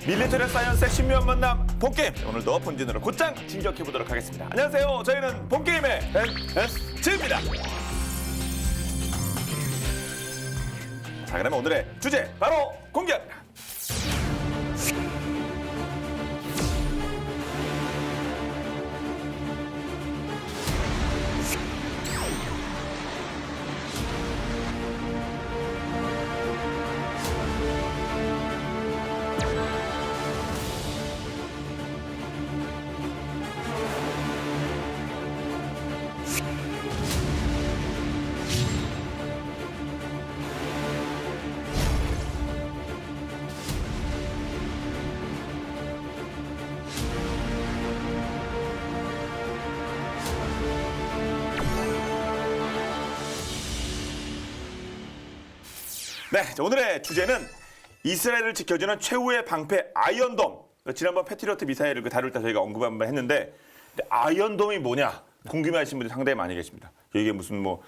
밀리터리 사이언스의 신묘한 만남 본게임, 오늘도 본진으로 곧장 진격해보도록 하겠습니다. 안녕하세요. 저희는 본게임의 NSG입니다. 자, 그러면 오늘의 주제 바로 공개합니다. 네, 자, 오늘의 주제는 이스라엘을 지켜주는 최후의 방패 아이언돔. 지난번 패트리어트 미사일을 다룰 때 저희가 언급 한번 했는데 아이언돔이 뭐냐 궁금해하시는 분들이 상당히 많이 계십니다. 이게 무슨 뭐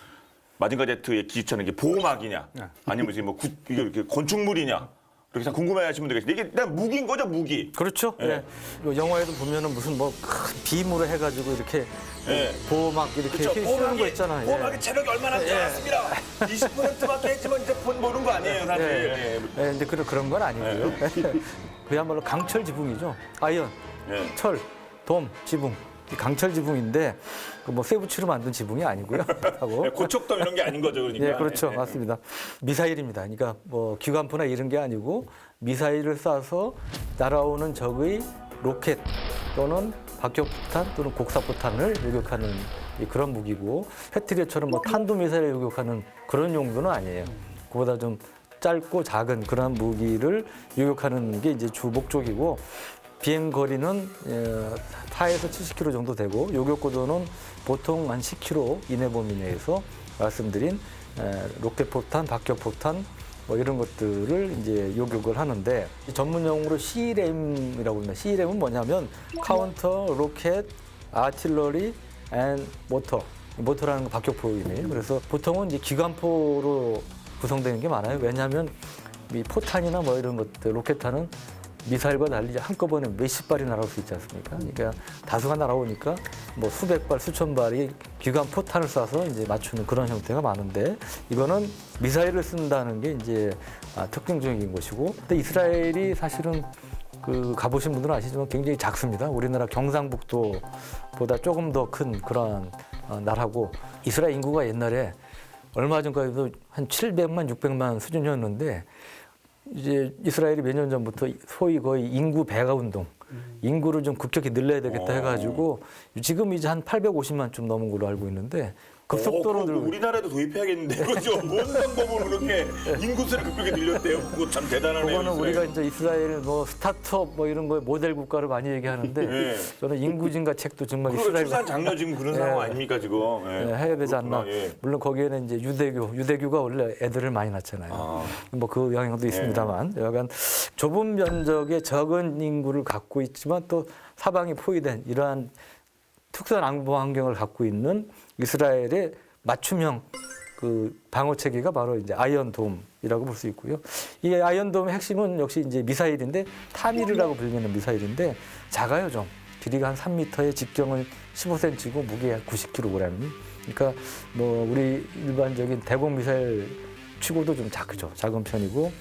마징가 제트의 기지처럼 이게 보호막이냐, 아니면 이게 뭐 이게 이렇게 건축물이냐. 이렇게 궁금해하시는 분들이 계신데 이게 그냥 무기인 거죠, 무기. 그렇죠. 예. 예. 영화에도 보면은 무슨 뭐 큰 빔으로 해가지고 이렇게 예. 보호막 이렇게 그렇죠. 씌우는 거 있잖아요. 보호막의 체력이 얼마나 되지 않았습니다. 20%밖에 했지만 이제 모르는 거 아니에요, 사실. 예. 근데 그런 건 아니고요. 그야말로 강철 지붕이죠. 아이언, 예. 철, 돔, 지붕. 이 강철 지붕인데 뭐 쇠붙이로 만든 지붕이 아니고요. 하고. 고척돔 이런 게 아닌 거죠, 그러니까. 예, 그렇죠. 맞습니다. 미사일입니다. 그러니까 뭐 기관포나 이런 게 아니고 미사일을 쏴서 날아오는 적의 로켓 또는 박격포탄 또는 곡사포탄을 요격하는 그런 무기고, 패트리어처럼 뭐 탄도미사일을 요격하는 그런 용도는 아니에요. 그보다 좀 짧고 작은 그런 무기를 요격하는 게 이제 주 목적이고, 비행 거리는 4에서 70km 정도 되고, 요격 고도는 보통 한 10km 이내 범위 내에서 말씀드린 로켓포탄, 박격포탄 뭐 이런 것들을 이제 요격을 하는데, 전문 용어로 CRAM이라고 합니다. CRAM은 뭐냐면 카운터 로켓 아틸러리 앤 모터. 모터라는 거 박격포임이에요. 그래서 보통은 이제 기관포로 구성되는 게 많아요. 왜냐하면 이 포탄이나 뭐 이런 것들, 로켓탄은 미사일과 달리 한꺼번에 몇십 발이 날아올 수 있지 않습니까? 그러니까 다수가 날아오니까 뭐 수백 발, 수천 발이 기관 포탄을 쏴서 이제 맞추는 그런 형태가 많은데, 이거는 미사일을 쓴다는 게 이제 특징적인 것이고, 근데 이스라엘이 사실은 가보신 분들은 아시지만 굉장히 작습니다. 우리나라 경상북도보다 조금 더 큰 그런 나라고, 이스라엘 인구가 옛날에 얼마 전까지도 한 700만, 600만 수준이었는데, 이제 이스라엘이 몇 년 전부터 소위 거의 인구 배가 운동, 인구를 좀 급격히 늘려야 되겠다 해가지고 지금 이제 한 850만 좀 넘은 걸로 알고 있는데, 급속도로 늘고. 우리나라도 도입해야겠는데 그죠? 뭔 방법으로 그렇게 인구수를 급격히 늘렸대요? 그거 참 대단하네요. 그거는 이스라엘. 우리가 이제 이스라엘 뭐 스타트업 뭐 이런 거에 모델 국가를 많이 얘기하는데 네. 저는 인구 증가 책도 정말 그리고 이스라엘 출산 장려 지금 그런 상황 아닙니까 지금? 해야 되지 않나. 그렇구나, 예. 물론 거기에는 이제 유대교가 원래 애들을 많이 낳잖아요. 뭐 그 영향도 있습니다만, 여간 좁은 면적의 적은 인구를 갖고 있지만 또 사방이 포위된 이러한 특수한 안보 환경을 갖고 있는 이스라엘의 맞춤형 방어 체계가 바로 이제 아이언돔이라고 볼 수 있고요. 이 아이언돔의 핵심은 역시 이제 미사일인데, 타미르라고 불리는 미사일인데 작아요 좀. 길이가 한 3m에 직경은 15cm고 무게가 90kg. 그러니까 뭐 우리 일반적인 대공 미사일 치고도 좀 작은 편이고,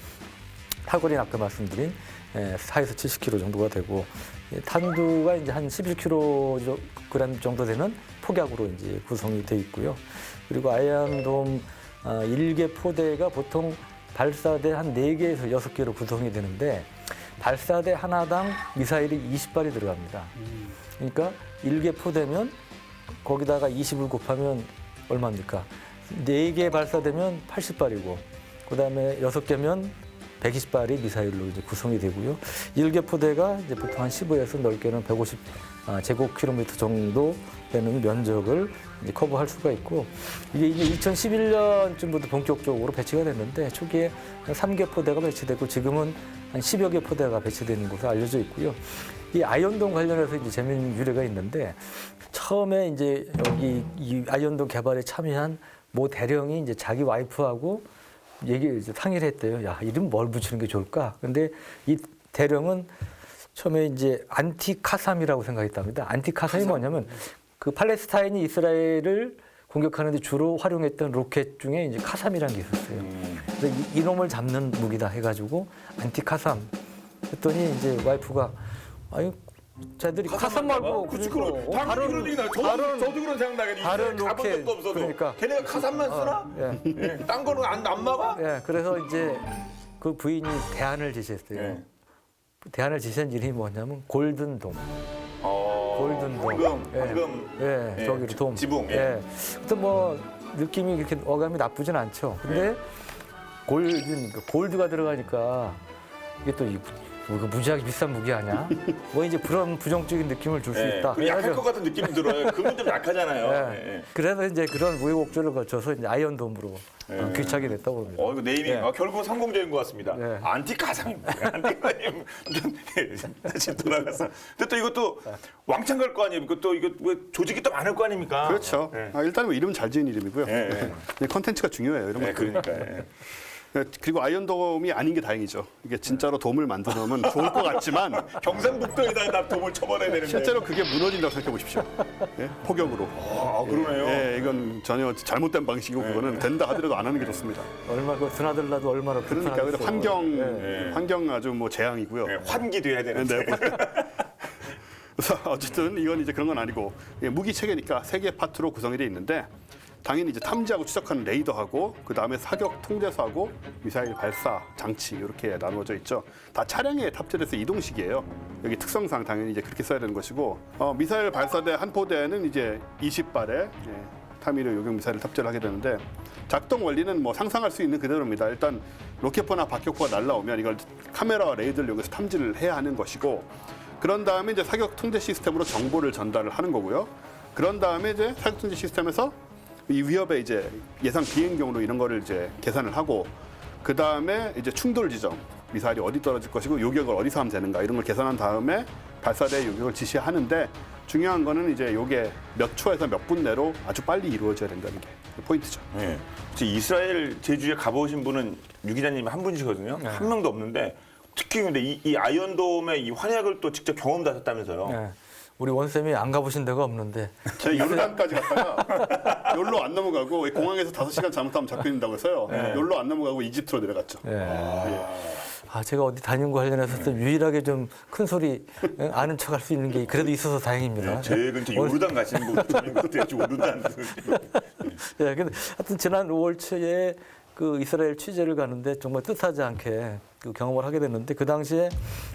사거리는 아까 말씀드린 4에서 70km 정도가 되고, 탄두가 이제 한 11kg 정도 되는 폭약으로 이제 구성이 돼 있고요. 그리고 아이언돔 1개 포대가 보통 발사대 한 4개에서 6개로 구성이 되는데, 발사대 하나당 미사일이 20발이 들어갑니다. 그러니까 1개 포대면 거기다가 20을 곱하면 얼마입니까? 4개 발사되면 80발이고, 그다음에 6개면 120발이 미사일로 이제 구성이 되고요. 1개 포대가 이제 보통 한 15에서 넓게는 150 제곱킬로미터 정도 되는 면적을 이제 커버할 수가 있고, 이게 이제 2011년쯤부터 본격적으로 배치가 됐는데, 초기에 한 3개 포대가 배치됐고 지금은 한 10여 개 포대가 배치되는 것으로 알려져 있고요. 이 아이언돔 관련해서 이제 재미있는 유래가 있는데, 처음에 이제 여기 이 아이언돔 개발에 참여한 모 대령이 이제 자기 와이프하고 상의를 했대요. 야, 이름 뭘 붙이는 게 좋을까? 근데 이 대령은 처음에 이제 안티카삼이라고 생각했답니다. 안티카삼이 뭐냐면 그 팔레스타인이 이스라엘을 공격하는데 주로 활용했던 로켓 중에 이제 카삼이라는 게 있었어요. 그래서 이놈을 잡는 무기다 해가지고 안티카삼 했더니 이제 와이프가 아니 쟤들이 카삼 말고 그치, 그리고 당연히 그런 얘기 나요. 저도 그런 생각 나게. 다른 가본 로켓, 적도 없어도. 그러니까. 걔네가 카삼만 쓰나? 예. 예. 딴 거는 안 막아? 예, 그래서 이제 그 부인이 대안을 제시했어요. 예. 대안을 제시한 이름이 뭐냐면 골든돔. 골든돔. 황금. 예, 예, 저기로 돔. 지붕. 예. 예. 근데 뭐 느낌이 그렇게 어감이 나쁘진 않죠. 근데 골드가 들어가니까 이게 또 무지하게 비싼 무기 아니야? 뭐 이제 그런 부정적인 느낌을 줄 수 예. 있다. 그리고 약할 그래가지고 것 같은 느낌이 들어요. 그건 좀 약하잖아요. 예. 예. 그래서 이제 그런 우여곡절을 거쳐서 이제 아이언돔으로 귀착이 됐다고 합니다. 이거 네이밍 예. 결국은 성공적인 것 같습니다. 예. 안티카삼입니다. 안티카삼. 다시 돌아가서. 근데 또 이것도 왕창 갈 거 아니에요. 또 이거 뭐 조직이 또 많을 거 아닙니까? 그렇죠. 예. 일단 뭐 이름 잘 지은 이름이고요. 예, 예. 컨텐츠가 중요해요. 이런 네, 것들. 그러니까. 예. 그리고 아이언돔이 아닌 게 다행이죠. 이게 진짜로 돔을 만들어 놓으면 좋을 것 같지만 경상북도에다 돔을 쳐버려야 되는데. 실제로 그게 무너진다고 생각해 보십시오. 예? 폭격으로. 그러네요. 예, 이건 전혀 잘못된 방식이고 그거는 된다 하더라도 안 하는 게 좋습니다. 얼마 그 드나들라도 얼마나 그러니까 불편하겠어요. 환경 아주 뭐 재앙이고요. 예, 환기도 해야 되는데. 네. 그래서 어쨌든 이건 이제 그런 건 아니고 무기 체계니까 세 개 파트로 구성이 돼 있는데 당연히 이제 탐지하고 추적하는 레이더하고 그 다음에 사격 통제소하고 미사일 발사 장치 이렇게 나누어져 있죠. 다 차량에 탑재돼서 이동식이에요. 여기 특성상 당연히 이제 그렇게 써야 되는 것이고 미사일 발사대 한 포대는 이제 20발의 타미르 요격 미사일을 탑재를 하게 되는데 작동 원리는 뭐 상상할 수 있는 그대로입니다. 일단 로켓포나 박격포가 날라오면 이걸 카메라와 레이더를 이용해서 탐지를 해야 하는 것이고 그런 다음에 이제 사격 통제 시스템으로 정보를 전달을 하는 거고요. 그런 다음에 이제 사격 통제 시스템에서 이 위협의 이제 예상 비행 경로 이런 거를 이제 계산을 하고 그 다음에 이제 충돌 지점 미사일이 어디 떨어질 것이고 요격을 어디서 하면 되는가 이런 걸 계산한 다음에 발사대 요격을 지시하는데 중요한 거는 이제 요게 몇 초에서 몇 분 내로 아주 빨리 이루어져야 된다는 게 포인트죠. 네. 이스라엘 제주에 가보신 분은 유 기자님이 한 분이시거든요. 네. 한 명도 없는데 특히 근데 이 아이언돔의 이 활약을 또 직접 경험도 하셨다면서요. 네. 우리 원쌤이 안 가보신 데가 없는데 제가 요르단까지 갔다가 요로 안 넘어가고 공항에서 5시간 잘못하면 잡힌다고 해서요. 요로 안 넘어가고 이집트로 내려갔죠. 제가 어디 다닌 거 관련해서 또 유일하게 좀 큰 소리 아는 척 할 수 있는 게 그래도 있어서 다행입니다. 제일 근처 요르단 가시는 분 저는 그때 요르단. 예, 근데 하여튼 지난 5월 초에 그 이스라엘 취재를 가는데 정말 뜻하지 않게 그 경험을 하게 됐는데 그 당시에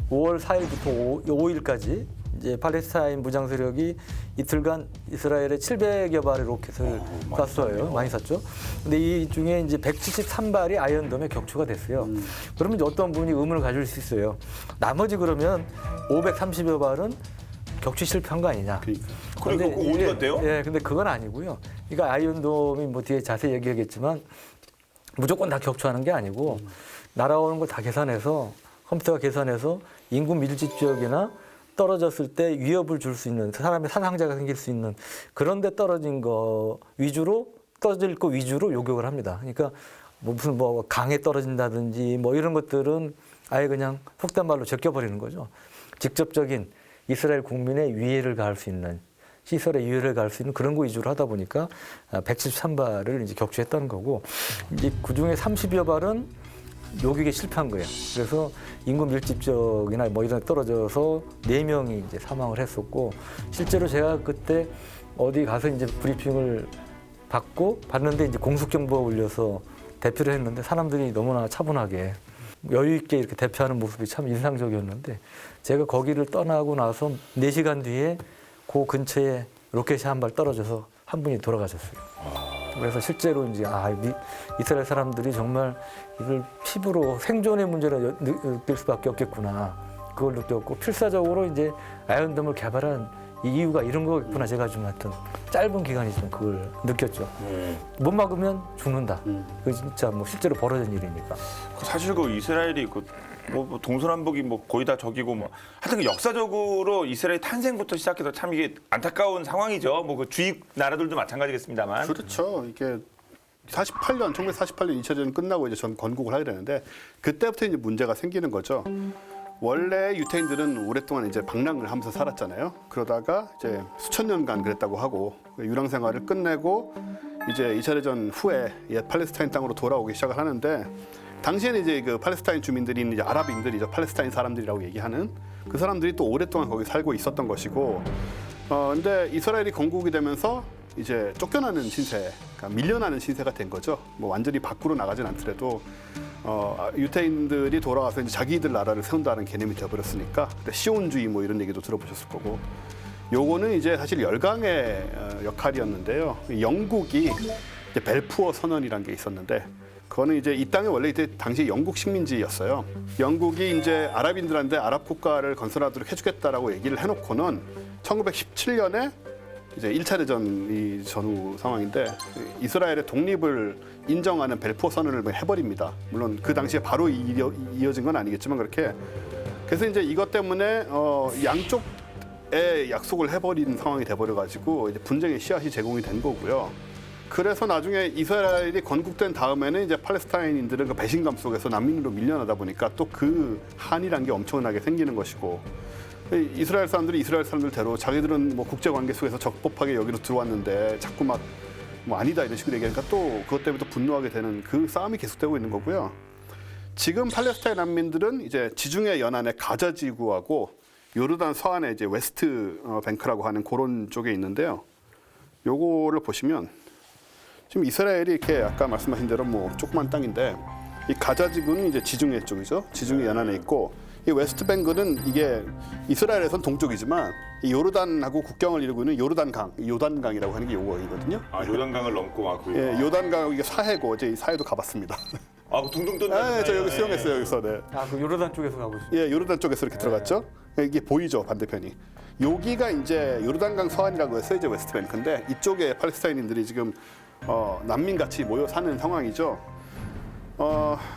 5월 4일부터 5일까지 이제 팔레스타인 무장 세력이 이틀간 이스라엘에 700여 발의 로켓을 쐈어요. 많이 쐈죠. 근데 이 중에 이제 173발이 아이언돔에 격추가 됐어요. 그러면 이제 어떤 분이 의문을 가질 수 있어요. 나머지 그러면 530여 발은 격추 실패한 거 아니냐. 그리고 그거 어디 갔대요? 예, 근데 그건 아니고요. 그러니까 아이언돔이 뭐 뒤에 자세히 얘기하겠지만 무조건 다 격추하는 게 아니고 날아오는 걸 다 계산해서 컴퓨터가 계산해서 인구 밀집 지역이나 떨어졌을 때 위협을 줄 수 있는 사람의 사상자가 생길 수 있는 그런 데 떨어질 거 위주로 요격을 합니다. 그러니까 뭐 무슨 뭐 강에 떨어진다든지 뭐 이런 것들은 아예 그냥 속된 말로 제껴버리는 거죠. 직접적인 이스라엘 국민의 위해를 가할 수 있는 시설에 유해를 가할 수 있는 그런 거 위주로 하다 보니까 173발을 이제 격추했다는 거고 이제 그 중에 30여 발은 요격에 실패한 거예요. 그래서 인구 밀집 지역이나 뭐 이런 데 떨어져서 4명이 이제 사망을 했었고 실제로 제가 그때 어디 가서 이제 브리핑을 받는데 이제 공식 정보가 울려서 대피를 했는데 사람들이 너무나 차분하게 여유 있게 이렇게 대피하는 모습이 참 인상적이었는데 제가 거기를 떠나고 나서 4시간 뒤에 그 근처에 로켓이 한 발 떨어져서 한 분이 돌아가셨어요. 그래서 실제로 이제 이스라엘 사람들이 정말 이걸 피부로 생존의 문제를 느낄 수밖에 없겠구나. 그걸 느꼈고 필사적으로 이제 아이언돔을 개발한 이 이유가 이런 거겠구나. 제가 좀 하여튼 짧은 기간이지만 그걸 느꼈죠. 못 막으면 죽는다. 그 진짜 뭐 실제로 벌어진 일이니까. 사실 그 이스라엘이 뭐 동서남북이 뭐 거의 다 적이고 뭐 하여튼 그 역사적으로 이스라엘 탄생부터 시작해서 참 이게 안타까운 상황이죠. 뭐 그 주위 나라들도 마찬가지겠습니다만. 그렇죠. 이게 1948년 2차전이 끝나고 이제 전 건국을 하게 되는데 그때부터 이제 문제가 생기는 거죠. 원래 유태인들은 오랫동안 이제 방랑을 하면서 살았잖아요. 그러다가 이제 수천 년간 그랬다고 하고 유랑 생활을 끝내고 이제 2차 대전 후에 옛 팔레스타인 땅으로 돌아오기 시작을 하는데 당시에는 이제 그 팔레스타인 주민들인 이제 아랍인들이죠. 팔레스타인 사람들이라고 얘기하는 그 사람들이 또 오랫동안 거기 살고 있었던 것이고 근데 이스라엘이 건국이 되면서 이제 쫓겨나는 신세, 그러니까 밀려나는 신세가 된 거죠. 뭐 완전히 밖으로 나가진 않더라도 유태인들이 돌아와서 이제 자기들 나라를 세운다는 개념이 되어버렸으니까 시온주의 뭐 이런 얘기도 들어보셨을 거고 요거는 이제 사실 열강의 역할이었는데요. 영국이 이제 벨푸어 선언이라는 게 있었는데 그거는 이제 이 땅이 원래 이때 당시 영국 식민지였어요. 영국이 이제 아랍인들한테 아랍 국가를 건설하도록 해주겠다라고 얘기를 해놓고는 1917년에 이제 1차 대전이 전후 상황인데 이스라엘의 독립을 인정하는 벨푸어 선언을 해버립니다. 물론 그 당시에 바로 이어진 건 아니겠지만 그렇게 그래서 이제 이것 때문에 양쪽에 약속을 해버린 상황이 돼버려가지고 이제 분쟁의 씨앗이 제공이 된 거고요. 그래서 나중에 이스라엘이 건국된 다음에는 이제 팔레스타인인들은 그 배신감 속에서 난민으로 밀려나다 보니까 또 그 한이란 게 엄청나게 생기는 것이고 이스라엘 사람들이 이스라엘 사람들대로 자기들은 뭐 국제 관계 속에서 적법하게 여기로 들어왔는데 자꾸 막 뭐 아니다 이런 식으로 얘기하니까 또 그것 때문에 또 분노하게 되는 그 싸움이 계속되고 있는 거고요. 지금 팔레스타인 난민들은 이제 지중해 연안의 가자 지구하고 요르단 서안의 이제 웨스트 뱅크라고 하는 그런 쪽에 있는데요. 요거를 보시면 지금 이스라엘이 이렇게 아까 말씀하신 대로 뭐 조그만 땅인데 이 가자 지구는 이제 지중해 쪽이죠. 지중해 연안에 있고 이 웨스트 뱅크는 이게 이스라엘에선 동쪽이지만 이 요르단하고 국경을 이루고 있는 요단강이라고 하는 게 요거이거든요. 아, 요단강을 넘고 막 그. 예, 요단강 이게 사해고 이제 이 사해도 가봤습니다. 아, 그 둥둥 떠는. 네, 저 여기 수영했어요 여기서. 네. 그 요르단 쪽에서 가보시죠. 예, 요르단 쪽에서 이렇게 들어갔죠. 이게 보이죠 반대편이. 여기가 이제 요르단강 서안이라고 해서 이제 웨스트 뱅크인데 이쪽에 팔레스타인인들이 지금 난민 같이 모여 사는 상황이죠.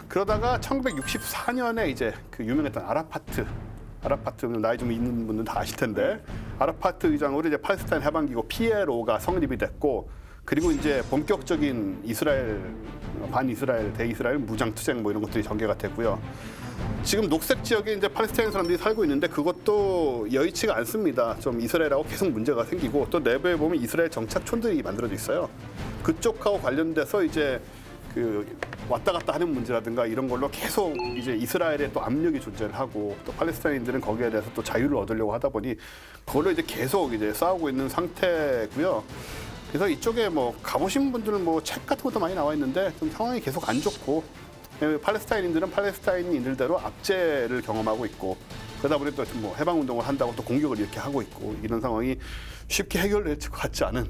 그러다가 1964년에 이제 그 유명했던 아라파트 나이 좀 있는 분들은 다 아실 텐데 아라파트 의장으로 이제 팔레스타인 해방기구 PLO가 성립이 됐고 그리고 이제 본격적인 이스라엘 반이스라엘 대이스라엘 무장 투쟁 뭐 이런 것들이 전개가 됐고요. 지금 녹색 지역에 이제 팔레스타인 사람들이 살고 있는데 그것도 여의치가 않습니다. 좀 이스라엘하고 계속 문제가 생기고 또 내부에 보면 이스라엘 정착촌들이 만들어져 있어요. 그쪽하고 관련돼서 이제 그 왔다 갔다 하는 문제라든가 이런 걸로 계속 이제 이스라엘에 또 압력이 존재를 하고 또 팔레스타인들은 거기에 대해서 또 자유를 얻으려고 하다 보니 그걸로 이제 계속 이제 싸우고 있는 상태고요. 그래서 이쪽에 뭐 가보신 분들은 뭐 책 같은 것도 많이 나와 있는데 좀 상황이 계속 안 좋고 팔레스타인인들은 팔레스타인인들대로 압제를 경험하고 있고 그러다 보니 또 뭐 해방 운동을 한다고 또 공격을 이렇게 하고 있고 이런 상황이 쉽게 해결될 것 같지 않은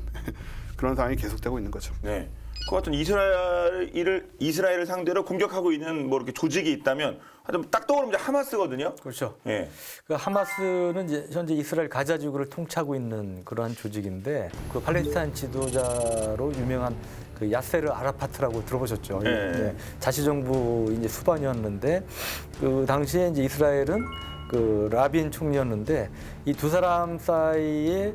그런 상황이 계속되고 있는 거죠. 네. 그 같은 이스라엘을 상대로 공격하고 있는 뭐 이렇게 조직이 있다면 하여튼 딱 떠오르면 이제 하마스거든요. 그렇죠. 예. 그 하마스는 이제 현재 이스라엘 가자 지구를 통치하고 있는 그러한 조직인데 그 팔레스타인 지도자로 유명한 그 야세르 아라파트라고 들어보셨죠? 네. 자치정부 이제 수반이었는데 그 당시에 이제 이스라엘은 그 라빈 총리였는데 이 두 사람 사이에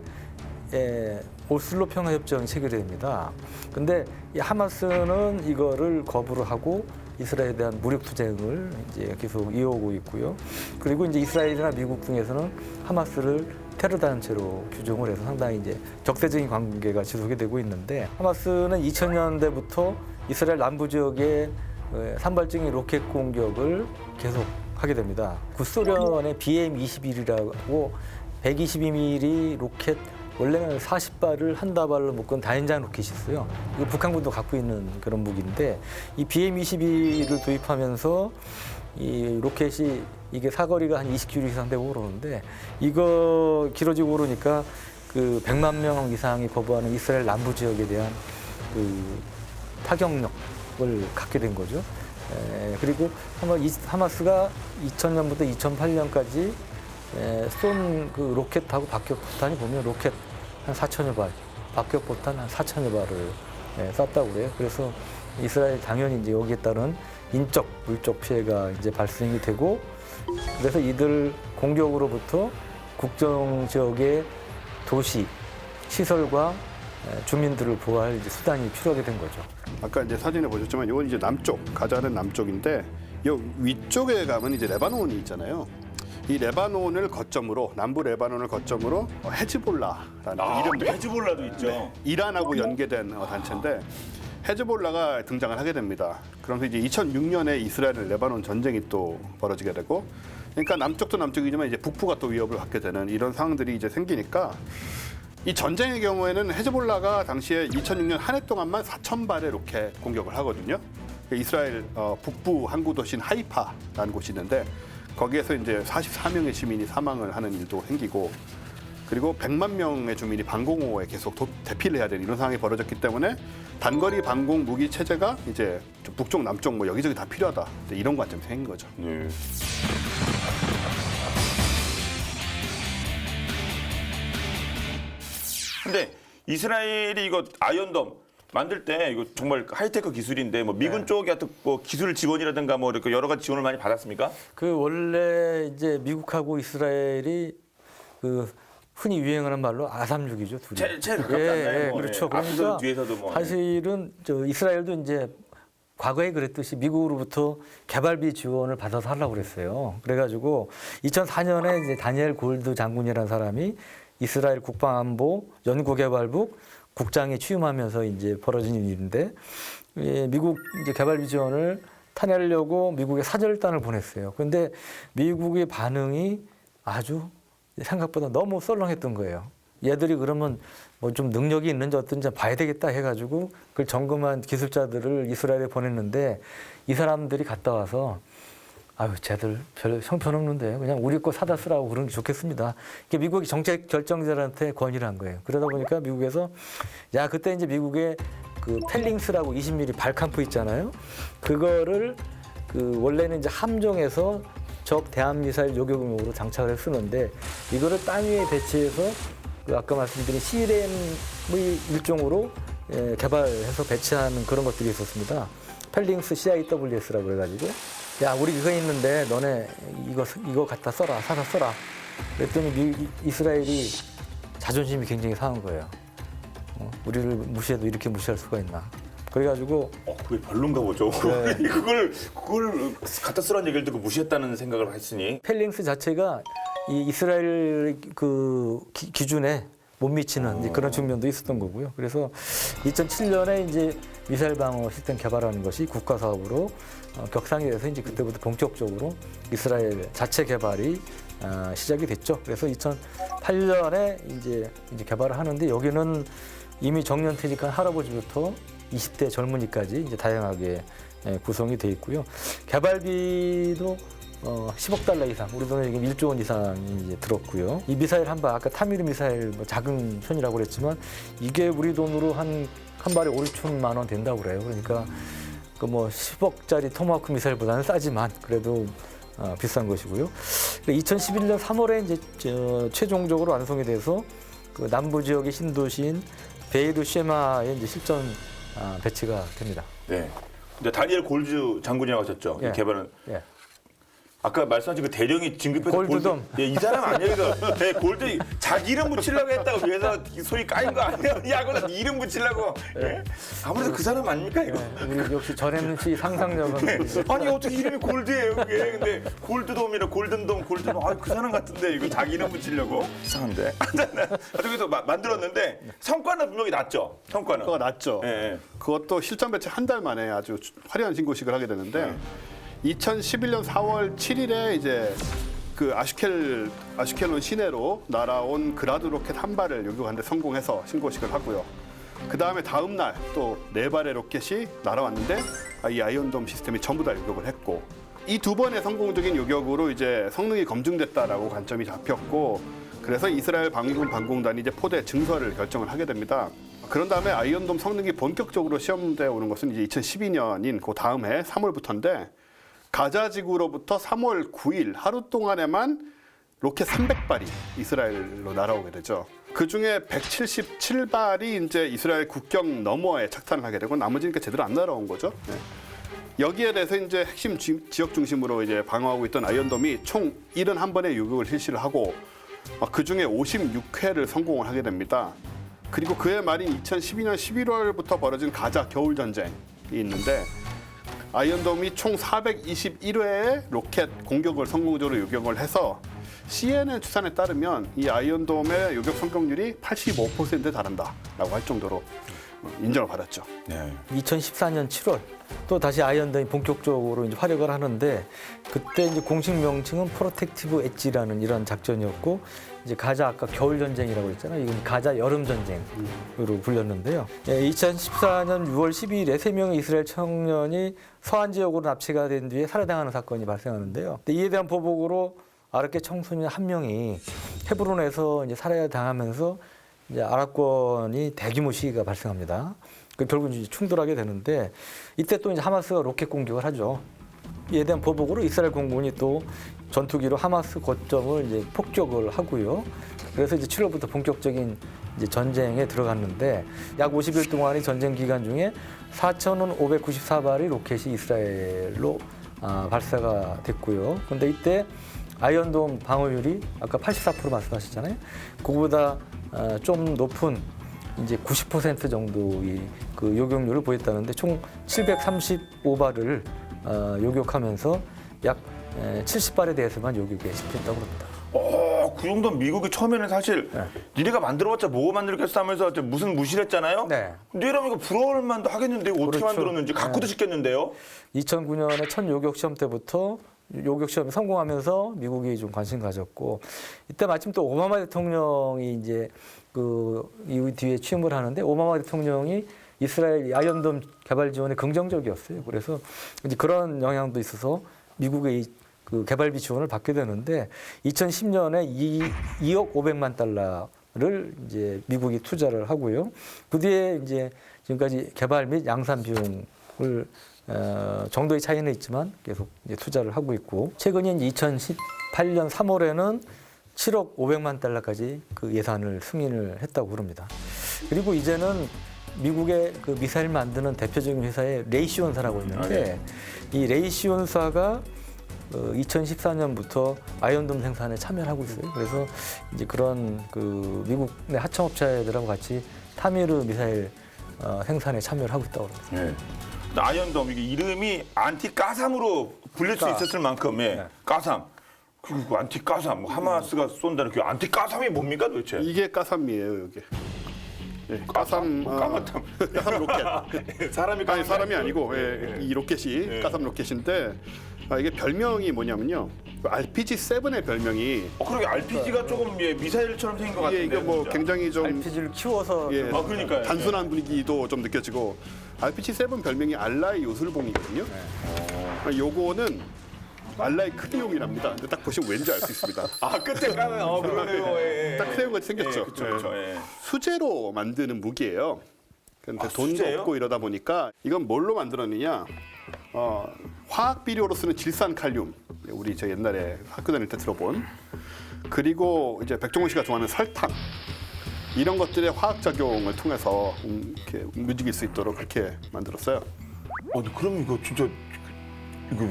오슬로 평화협정이 체결됩니다. 근데 이 하마스는 이거를 거부를 하고 이스라엘에 대한 무력 투쟁을 이제 계속 이어오고 있고요. 그리고 이제 이스라엘이나 미국 등에서는 하마스를 테러 단체로 규정을 해서 상당히 이제 적대적인 관계가 지속이 되고 있는데 하마스는 2000년대부터 이스라엘 남부 지역에 산발적인 로켓 공격을 계속 하게 됩니다. 구소련의 BM-21이라고 122mm 로켓 원래는 40발을 한 다발로 묶은 다연장 로켓이 있어요. 이거 북한군도 갖고 있는 그런 무기인데 이 BM-22를 도입하면서 이 로켓이 이게 사거리가 한 20km 이상 되고 그러는데 이거 길어지고 그러니까 그 100만 명 이상이 거부하는 이스라엘 남부 지역에 대한 그 타격력을 갖게 된 거죠. 그리고 하마스가 2000년부터 2008년까지 쏜 그 로켓하고 박격포탄이 보면 로켓 한 4천여 발, 박격포탄 한 4천여 발을 쐈다고 그래요. 그래서 이스라엘 당연히 이제 여기에 따른 인적, 물적 피해가 이제 발생이 되고 그래서 이들 공격으로부터 국정 지역의 도시, 시설과 주민들을 보호할 이제 수단이 필요하게 된 거죠. 아까 이제 사진에 보셨지만 이건 이제 남쪽, 가자는 남쪽인데 이 위쪽에 가면 이제 레바논이 있잖아요. 이 레바논을 거점으로 남부 레바논을 거점으로 헤즈볼라라는 이름도 헤즈볼라도 있죠. 이란하고 연계된 단체인데 헤즈볼라가 등장을 하게 됩니다. 그러면서 이제 2006년에 이스라엘 레바논 전쟁이 또 벌어지게 되고, 그러니까 남쪽도 남쪽이지만 이제 북부가 또 위협을 받게 되는 이런 상황들이 이제 생기니까 이 전쟁의 경우에는 헤즈볼라가 당시에 2006년 한 해 동안만 4,000발의 로켓 공격을 하거든요. 이스라엘 북부 항구 도시인 하이파라는 곳이 있는데 거기에서 이제 44명의 시민이 사망을 하는 일도 생기고, 그리고 100만 명의 주민이 방공호에 계속 대피를 해야 되는 이런 상황이 벌어졌기 때문에 단거리 방공 무기 체제가 이제 좀 북쪽 남쪽 뭐 여기저기 다 필요하다, 이런 관점이 생긴 거죠. 네. 근데 이스라엘이 이거 아이언돔 만들 때 이거 정말 하이테크 기술인데 뭐 미군 쪽에 하여튼 뭐 기술 지원이라든가 뭐 이렇게 여러 가지 지원을 많이 받았습니까? 그 원래 이제 미국하고 이스라엘이 그 흔히 유행하는 말로 아삼육이죠, 둘이. 제일 가깝지 않나요? 뭐, 그렇죠. 예. 앞서도 그러니까 뒤에서도 뭐. 사실은 저 이스라엘도 이제 과거에 그랬듯이 미국으로부터 개발비 지원을 받아서 하려고 그랬어요. 그래가지고 2004년에 이제 다니엘 골드 장군이라는 사람이 이스라엘 국방안보 연구개발국 국장에 취임하면서 이제 벌어진 일인데, 미국 이제 개발비 지원을 타내려고 미국에 사절단을 보냈어요. 그런데 미국의 반응이 아주 생각보다 너무 썰렁했던 거예요. 얘들이 그러면 뭐 좀 능력이 있는지 어떤지 봐야 되겠다 해가지고 그걸 점검한 기술자들을 이스라엘에 보냈는데, 이 사람들이 갔다 와서 아유, 쟤들 별 형편없는데 그냥 우리 거 사다 쓰라고 그런 게 좋겠습니다. 이게 미국이 정책 결정자들한테 건의를 한 거예요. 그러다 보니까 미국에서 그때 이제 미국의 그 펠링스라고 20mm 발칸프 있잖아요. 그거를 그 원래는 이제 함정에서 적 대함 미사일 요격용으로 장착을 쓰는데, 이거를 땅 위에 배치해서 그 아까 말씀드린 CRM의 일종으로 개발해서 배치하는 그런 것들이 있었습니다. 펠링스 CIWS라고 그래가지고, 야, 우리 이거 있는데 너네 이거 갖다 써라, 사다 써라. 그랬더니 이스라엘이 자존심이 굉장히 상한 거예요. 우리를 무시해도 이렇게 무시할 수가 있나. 그래가지고 그게 별론가 보죠. 네. 그걸 갖다 쓰라는 얘기를 듣고 무시했다는 생각을 했으니. 펠링스 자체가 이 이스라엘 그 기준에 못 미치는 이제 그런 측면도 있었던 거고요. 그래서 2007년에 이제 미사일 방어 시스템 개발하는 것이 국가 사업으로 격상이 돼서 이제 그때부터 본격적으로 이스라엘 자체 개발이 시작이 됐죠. 그래서 2008년에 이제 개발을 하는데, 여기는 이미 정년퇴직한 할아버지부터 20대 젊은이까지 이제 다양하게 구성이 돼 있고요. 개발비도 10억 달러 이상, 우리 돈에 지금 1조 원 이상이 이제 들었고요. 이 미사일 한 발, 아까 타미르 미사일 뭐 작은 편이라고 그랬지만 이게 우리 돈으로 한 발에 5천만 원 된다고 그래요. 그러니까 그 뭐 10억짜리 토마호크 미사일보다는 싸지만 그래도 비싼 것이고요. 2011년 3월에 이제 최종적으로 완성이 돼서 그 남부 지역의 신도시인 베이르 쉐마에 이제 실전 배치가 됩니다. 네. 근데 다니엘 골드 장군이라고 하셨죠. 예. 이 개발은. 예. 아까 말씀하신 그 대령이 진급해서 골드돔. 이 사람 아니에요. 이거. 네, 골드 자기 이름 붙이려고 했다고 위에서 소리 까인 거 아니에요? 야구는 이름 붙이려고. 예? 아무래도 그 사람 아닙니까 이거? 우리 역시 전혜민 씨 상상력은 아니 어떻게 이름이 골드예요 그게? 근데 골드돔이라 골든돔. 그 사람 같은데 이거 자기 이름 붙이려고? 이상한데. 그래서 만들었는데 성과는 분명히 났죠. 성과는. 그거가 났죠. 예. 그것도 실전 배치 한 달 만에 아주 화려한 신고식을 하게 되는데, 2011년 4월 7일에 이제 그 아슈켈론 시내로 날아온 그라드 로켓 한 발을 요격하는데 성공해서 신고식을 하고요. 그 다음에 다음 날 또 4발의 로켓이 날아왔는데 이 아이언돔 시스템이 전부 다 요격을 했고, 이 두 번의 성공적인 요격으로 이제 성능이 검증됐다라고 관점이 잡혔고, 그래서 이스라엘 방위군 방공단이 이제 포대 증설을 결정을 하게 됩니다. 그런 다음에 아이언돔 성능이 본격적으로 시험되어 오는 것은 이제 2012년인 그 다음 해 3월부터인데, 가자 지구로부터 3월 9일 하루 동안에만 로켓 300발이 이스라엘로 날아오게 되죠. 그 중에 177발이 이제 이스라엘 국경 너머에 착탄을 하게 되고, 나머지는 제대로 안 날아온 거죠. 네. 여기에 대해서 이제 핵심 지역 중심으로 이제 방어하고 있던 아이언돔이 총 71번의 요격을 실시를 하고, 그 중에 56회를 성공을 하게 됩니다. 그리고 그해 말인 2012년 11월부터 벌어진 가자 겨울 전쟁이 있는데, 아이언돔이 총 421회의 로켓 공격을 성공적으로 요격을 해서 CNN 추산에 따르면 이 아이언돔의 요격 성공률이 85%에 달한다라고 할 정도로 인정을 받았죠. 네. 2014년 7월 또 다시 아이언돔이 본격적으로 이제 활약을 하는데 그때 이제 공식 명칭은 프로텍티브 엣지라는 이런 작전이었고 이제 가자 아까 겨울 전쟁이라고 했잖아요. 이건 가자 여름 전쟁으로 불렸는데요. 2014년 6월 12일에 3명의 이스라엘 청년이 서한 지역으로 납치가 된 뒤에 살해당하는 사건이 발생하는데요. 근데 이에 대한 보복으로 아랍계 청소년 1명이 헤브론에서 이제 살해당하면서 이제 아랍권이 대규모 시위가 발생합니다. 결국 이제 충돌하게 되는데 이때 또 이제 하마스가 로켓 공격을 하죠. 이에 대한 보복으로 이스라엘 공군이 또 전투기로 하마스 거점을 이제 폭격을 하고요. 그래서 이제 7월부터 본격적인 이제 전쟁에 들어갔는데 약 50일 동안의 전쟁 기간 중에 4,594발의 로켓이 이스라엘로 발사가 됐고요. 근데 이때 아이언돔 방어율이 아까 84% 말씀하셨잖아요. 그거보다 좀 높은 이제 90% 정도의 그 요격률을 보였다는데 총 735발을 요격하면서 약 70발에 대해서만 요격에 실패했다고 합니다. 그 정도 미국이 처음에는 사실 니네가 만들어봤자 뭐 만들겠어 하면서 무슨 무시를 했잖아요. 네. 니네라면 이거 부러울 만도 하겠는데 이거 어떻게 그렇죠. 만들었는지 갖고도 싶겠는데요. 2009년에 첫 요격 시험 때부터 요격 시험에 성공하면서 미국이 좀 관심 가졌고 이때 마침 또 오바마 대통령이 이제 그 이후 뒤에 취임을 하는데 오바마 대통령이 이스라엘 아이언돔 개발 지원에 긍정적이었어요. 그래서 이제 그런 영향도 있어서 미국의 그 개발비 지원을 받게 되는데 2010년에 2억 500만 달러를 이제 미국이 투자를 하고요. 그 뒤에 이제 지금까지 개발 및 양산 비용을 정도의 차이는 있지만 계속 이제 투자를 하고 있고 최근인 2018년 3월에는 7억 500만 달러까지 그 예산을 승인을 했다고 그럽니다. 그리고 이제는 미국의 그 미사일 만드는 대표적인 회사에 레이시온사라고 있는데 이 레이시온사가 2014년부터 아이언돔 생산에 참여를 하고 있어요. 그래서 이제 그런 그 미국 내 하청업체들하고 같이 타미르 미사일 생산에 참여를 하고 있다고 합니다. 네. 아이언돔 이게 이름이 안티가삼으로 불릴 수 있었을 만큼 가삼. 그리고 안티가삼 하마스가 쏜다는 그 안티가삼이 뭡니까 도대체? 이게 가삼이에요, 여기. 예, 가삼 까맣다. 가삼 로켓. 사람이 아니 사람이 아니고 이 로켓이 가삼 로켓인데 이게 별명이 뭐냐면요. RPG-7의 별명이 그러게 RPG가 조금 미사일처럼 생긴 것 같은데. 이게 뭐 진짜. 굉장히 좀 RPG를 키워서 예, 그러니까요. 단순한 분위기도 좀 느껴지고 RPG-7 별명이 알라의 요술봉이거든요. 요거는 알라의 크레용이랍니다. 근데 딱 보시면 왠지 알 수 있습니다. 끝에 까면 그러네요. 딱 크레용 같이 생겼죠. 그렇죠. 수제로 만드는 무기예요. 근데 돈도 수제요? 없고 이러다 보니까 이건 뭘로 만들었느냐? 화학 비료로 쓰는 질산 칼륨. 우리 저 옛날에 학교 다닐 때 들어본. 그리고 이제 백종원 씨가 좋아하는 설탕. 이런 것들의 화학 작용을 통해서 이렇게 움직일 수 있도록 그렇게 만들었어요. 그럼 이거 진짜 이거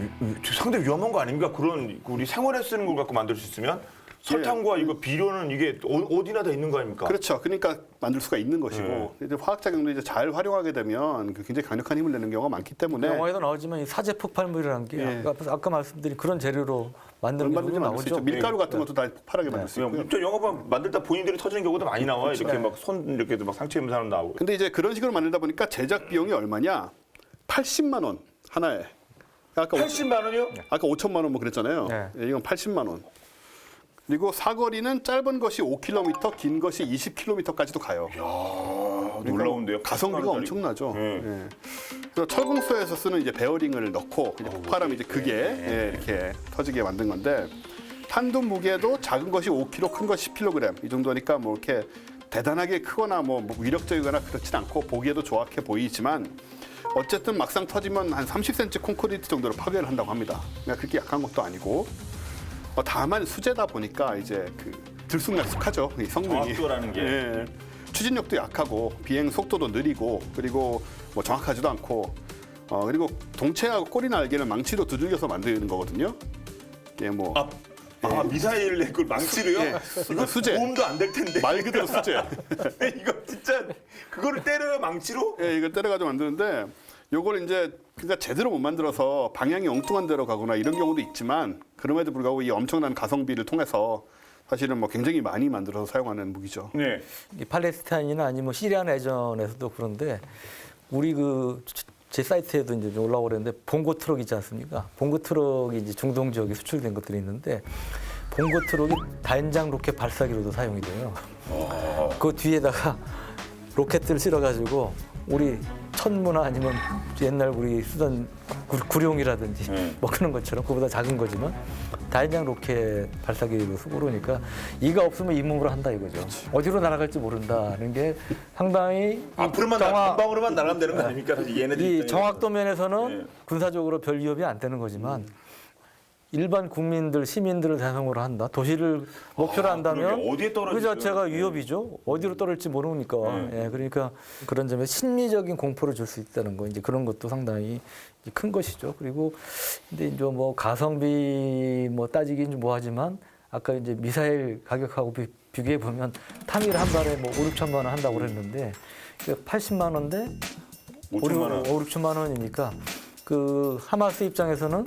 상당히 위험한 거 아닙니까? 그런 우리 생활에 쓰는 걸 갖고 만들 수 있으면 설탕과 이거 비료는 이게 어디나 다 있는 거 아닙니까? 그렇죠. 그러니까 만들 수가 있는 것이고 이제 화학 작용도 이제 잘 활용하게 되면 굉장히 강력한 힘을 내는 경우가 많기 때문에 영화에도 나오지만 이 사제 폭발물이라는 게 아까 말씀드린 그런 재료로 만드는 얼마든지 경우가 만들 수 나오죠. 있죠. 밀가루 같은 것도 다 폭발하게 만들 수 있고요. 진짜 영화 만들다 본인들이 터지는 경우도 많이 나와요. 이렇게 막 손 이렇게 막 상처 입은 사람 나오고. 근데 이제 그런 식으로 만들다 보니까 제작 비용이 얼마냐? 80만 원 하나에. 아까 80만 원이요? 아까 5천만 원 뭐 그랬잖아요. 네. 이건 80만 원. 그리고 사거리는 짧은 것이 5km, 긴 것이 20km까지도 가요. 놀라운데요. 가성비가 80만 원짜리. 엄청나죠. 네. 예. 그래서 철공소에서 쓰는 이제 베어링을 넣고 이제 폭발하면 이제 그게 이렇게 터지게 만든 건데 탄두 무게도 작은 것이 5kg, 큰 것이 10kg 이 정도니까 뭐 이렇게 대단하게 크거나 뭐 위력적이거나 그렇진 않고 보기에도 조악해 보이지만 어쨌든 막상 터지면 한 30cm 콘크리트 정도로 파괴를 한다고 합니다. 그러니까 그렇게 약한 것도 아니고 다만 수제다 보니까 이제 그 들쑥날쑥하죠. 이 성능이. 정확도라는 게. 추진력도 약하고 비행 속도도 느리고 그리고 뭐 정확하지도 않고 그리고 동체하고 꼬리 날개는 망치로 두들겨서 만드는 거거든요. 예, 뭐 미사일 그 망치로요? 이거 수제. 도움도 안 될 텐데. 말 그대로 수제. 이거 진짜 그거를 때려요 망치로? 예, 이걸 때려가지고 만드는데 요걸 이제 그러니까 제대로 못 만들어서 방향이 엉뚱한 데로 가거나 이런 경우도 있지만 그럼에도 불구하고 이 엄청난 가성비를 통해서 사실은 뭐 굉장히 많이 만들어서 사용하는 무기죠. 네. 이 팔레스타인이나 아니면 시리아 내전에서도 그런데 우리 제 사이트에도 이제 올라오고 그랬는데 봉고 트럭 있지 않습니까? 봉고 트럭이 이제 중동 지역에 수출된 것들이 있는데 봉고 트럭이 다연장 로켓 발사기로도 사용이 돼요. 그 뒤에다가 로켓을 실어가지고 우리 천무나 아니면 옛날 우리 쓰던 구룡이라든지 뭐 그런 것처럼 그보다 작은 거지만 다연장 로켓 발사기로 쓰고 그러니까 이가 없으면 잇몸으로 한다 이거죠. 어디로 날아갈지 모른다는 게 상당히 앞으로만 한 방으로만 날아가면 되는 거 아닙니까? 사실 얘네들이 이 정확도 면에서는 네. 군사적으로 별 위협이 안 되는 거지만 일반 국민들, 시민들을 대상으로 한다. 도시를 목표로 한다면 그러게. 어디에 떨어질지. 그 자체가 위협이죠. 어디로 떨어질지 모르니까. 예, 그러니까 그런 점에 심리적인 공포를 줄 수 있다는 거 이제 그런 것도 상당히 이제 큰 것이죠. 그리고 근데 이제 뭐 가성비 뭐 따지긴 좀 뭐하지만 아까 이제 미사일 가격하고 비교해 보면 tan일 한 발에 뭐 5, 6천만 원 한다고 그랬는데 80만 원대 5천만 원. 5, 6천만 원이니까 그 하마스 입장에서는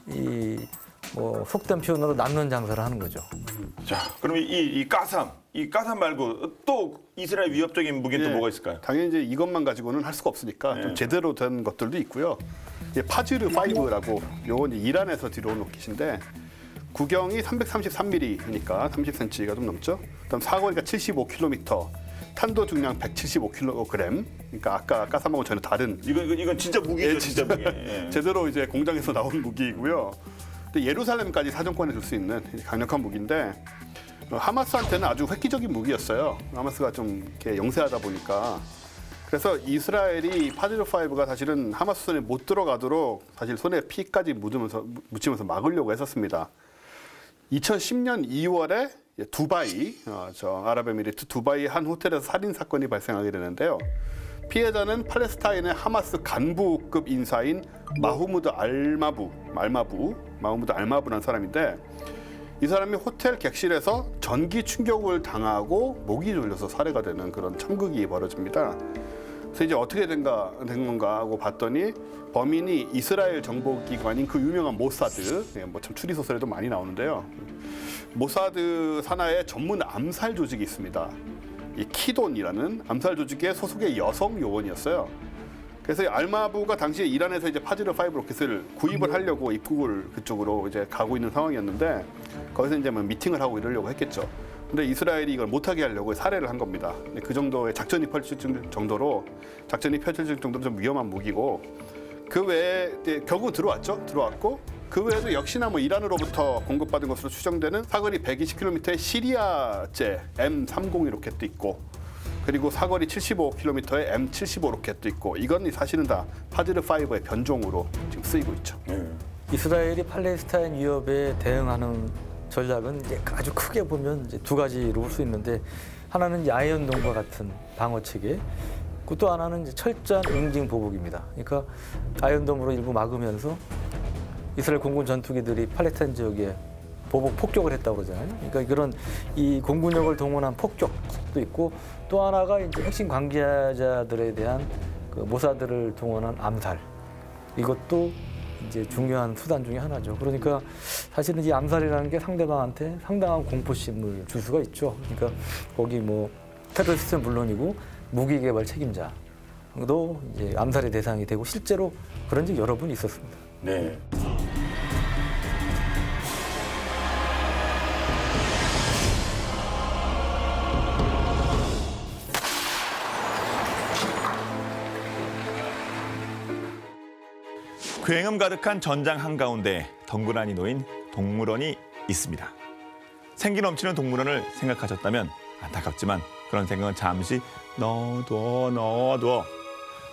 이 뭐 속된 표현으로 남는 장사를 하는 거죠. 자, 그럼 이 가삼 말고 또 이스라엘 위협적인 무기는 또 예, 뭐가 있을까요? 당연히 이제 이것만 가지고는 할 수가 없으니까 좀 제대로 된 것들도 있고요. 파즈르 5라고 요건 이제 이란에서 들어온 로켓인데 구경이 333mm니까 30cm가 좀 넘죠. 그다음 사거리가 75km, 탄도 중량 175kg. 그러니까 아까 가삼하고 전혀 다른 이건 진짜 무기죠, 진짜 무기. 예. 제대로 이제 공장에서 나온 무기이고요. 근데 예루살렘까지 사정권에 줄 수 있는 강력한 무기인데 하마스한테는 아주 획기적인 무기였어요. 하마스가 좀 이렇게 영세하다 보니까. 그래서 이스라엘이 파즈르 5가 사실은 하마스 손에 못 들어가도록 사실 손에 피까지 묻히면서 막으려고 했었습니다. 2010년 2월에 두바이, 저 아랍에미리트 두바이 한 호텔에서 살인 사건이 발생하게 되는데요. 피해자는 팔레스타인의 하마스 간부급 인사인 마후무드 알마부라는 사람인데 이 사람이 호텔 객실에서 전기 충격을 당하고 목이 졸려서 살해가 되는 그런 참극이 벌어집니다. 그래서 이제 어떻게 된 건가 하고 봤더니 범인이 이스라엘 정보기관인 그 유명한 모사드, 뭐 참 추리 소설에도 많이 나오는데요. 모사드 산하에 전문 암살 조직이 있습니다. 이 키돈이라는 암살 조직의 소속의 여성 요원이었어요. 그래서 알마부가 당시에 이란에서 이제 파즈르 5 로켓을 구입을 하려고 입국을 그쪽으로 이제 가고 있는 상황이었는데 거기서 이제 뭐 미팅을 하고 이러려고 했겠죠. 근데 이스라엘이 이걸 못하게 하려고 살해를 한 겁니다. 그 정도의 작전이 펼쳐질 정도로 좀 위험한 무기고 그 외에 결국 들어왔고 그 외에도 역시나 뭐 이란으로부터 공급받은 것으로 추정되는 사거리 120km의 시리아제 M302 로켓도 있고 그리고 사거리 75km의 M75 로켓도 있고 이건 사실은 다 파즈르 5의 변종으로 지금 쓰이고 있죠. 이스라엘이 팔레스타인 위협에 대응하는 전략은 이제 아주 크게 보면 이제 두 가지로 볼 수 있는데 하나는 이제 아이언돔과 같은 방어 체계, 또 하나는 이제 철저한 응징 보복입니다. 그러니까 아이언돔으로 일부 막으면서 이스라엘 공군 전투기들이 팔레스타인 지역에 보복 폭격을 했다고 그러잖아요. 그러니까 그런 이 공군력을 동원한 폭격도 있고 또 하나가 이제 핵심 관계자들에 대한 그 모사드를 동원한 암살. 이것도 이제 중요한 수단 중에 하나죠. 그러니까 사실은 이 암살이라는 게 상대방한테 상당한 공포심을 줄 수가 있죠. 그러니까 거기 뭐 테러리스트는 물론이고 무기 개발 책임자도 이제 암살의 대상이 되고 실제로 그런 적이 여러 번 있었습니다. 네. 굉음 가득한 전장 한가운데 덩그러니 놓인 동물원이 있습니다. 생기 넘치는 동물원을 생각하셨다면 안타깝지만 그런 생각은 잠시 넣어두어.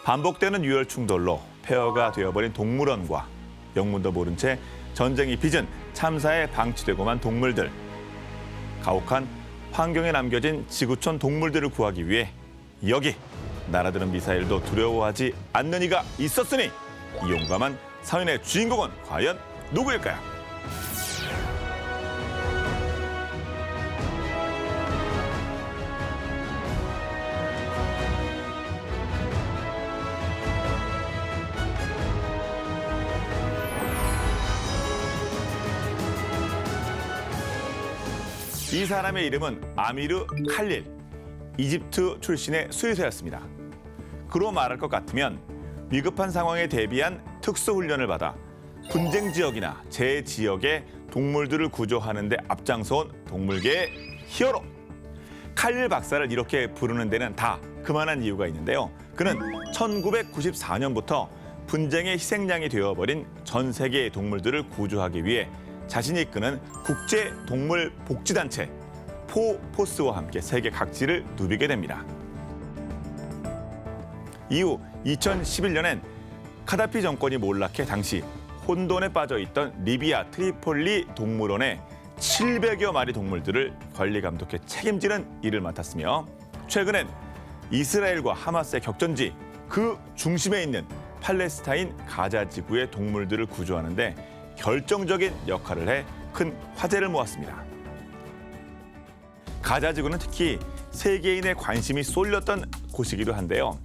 반복되는 유혈 충돌로 폐허가 되어버린 동물원과 영문도 모른 채 전쟁이 빚은 참사에 방치되고만 동물들. 가혹한 환경에 남겨진 지구촌 동물들을 구하기 위해 여기 날아드는 미사일도 두려워하지 않는 이가 있었으니 이 용감한 사연의 주인공은 과연 누구일까요? 이 사람의 이름은 아미르 칼릴, 이집트 출신의 수의사였습니다. 그로 말할 것 같으면 위급한 상황에 대비한 특수훈련을 받아 분쟁 지역이나 재지역의 동물들을 구조하는 데 앞장서온 동물계의 히어로. 칼릴 박사를 이렇게 부르는 데는 다 그만한 이유가 있는데요. 그는 1994년부터 분쟁의 희생양이 되어버린 전 세계의 동물들을 구조하기 위해 자신이 이끄는 국제동물복지단체 포스와 함께 세계 각지를 누비게 됩니다. 이후 2011년엔 카다피 정권이 몰락해 당시 혼돈에 빠져 있던 리비아 트리폴리 동물원의 700여 마리 동물들을 관리 감독해 책임지는 일을 맡았으며 최근엔 이스라엘과 하마스의 격전지 그 중심에 있는 팔레스타인 가자 지구의 동물들을 구조하는 데 결정적인 역할을 해 큰 화제를 모았습니다. 가자 지구는 특히 세계인의 관심이 쏠렸던 곳이기도 한데요.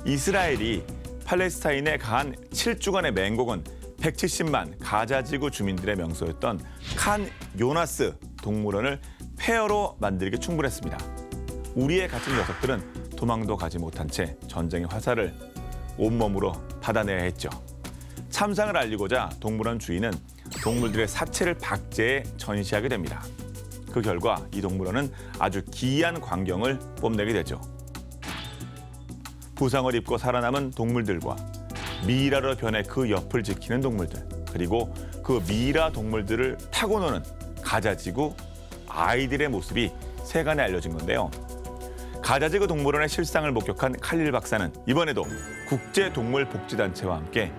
이스라엘이 팔레스타인에 가한 7주간의 맹공은 170만 가자 지구 주민들의 명소였던 칸 요나스 동물원을 폐허로 만들기 충분했습니다. 우리의 갇힌 녀석들은 도망도 가지 못한 채 전쟁의 화살을 온몸으로 받아내야 했죠. 참상을 알리고자 동물원 주인은 동물들의 사체를 박제해 전시하게 됩니다. 그 결과 이 동물원은 아주 기이한 광경을 뽐내게 되죠. 부상을 입고 살아남은 동물들과 미이라로 변해 그 옆을 지키는 동물들, 그리고 그 미이라 동물들을 타고 노는 가자지구 아이들의 모습이 세간에 알려진 건데요. 가자지구 동물원의 실상을 목격한 칼릴 박사는 이번에도 국제동물복지단체와 함께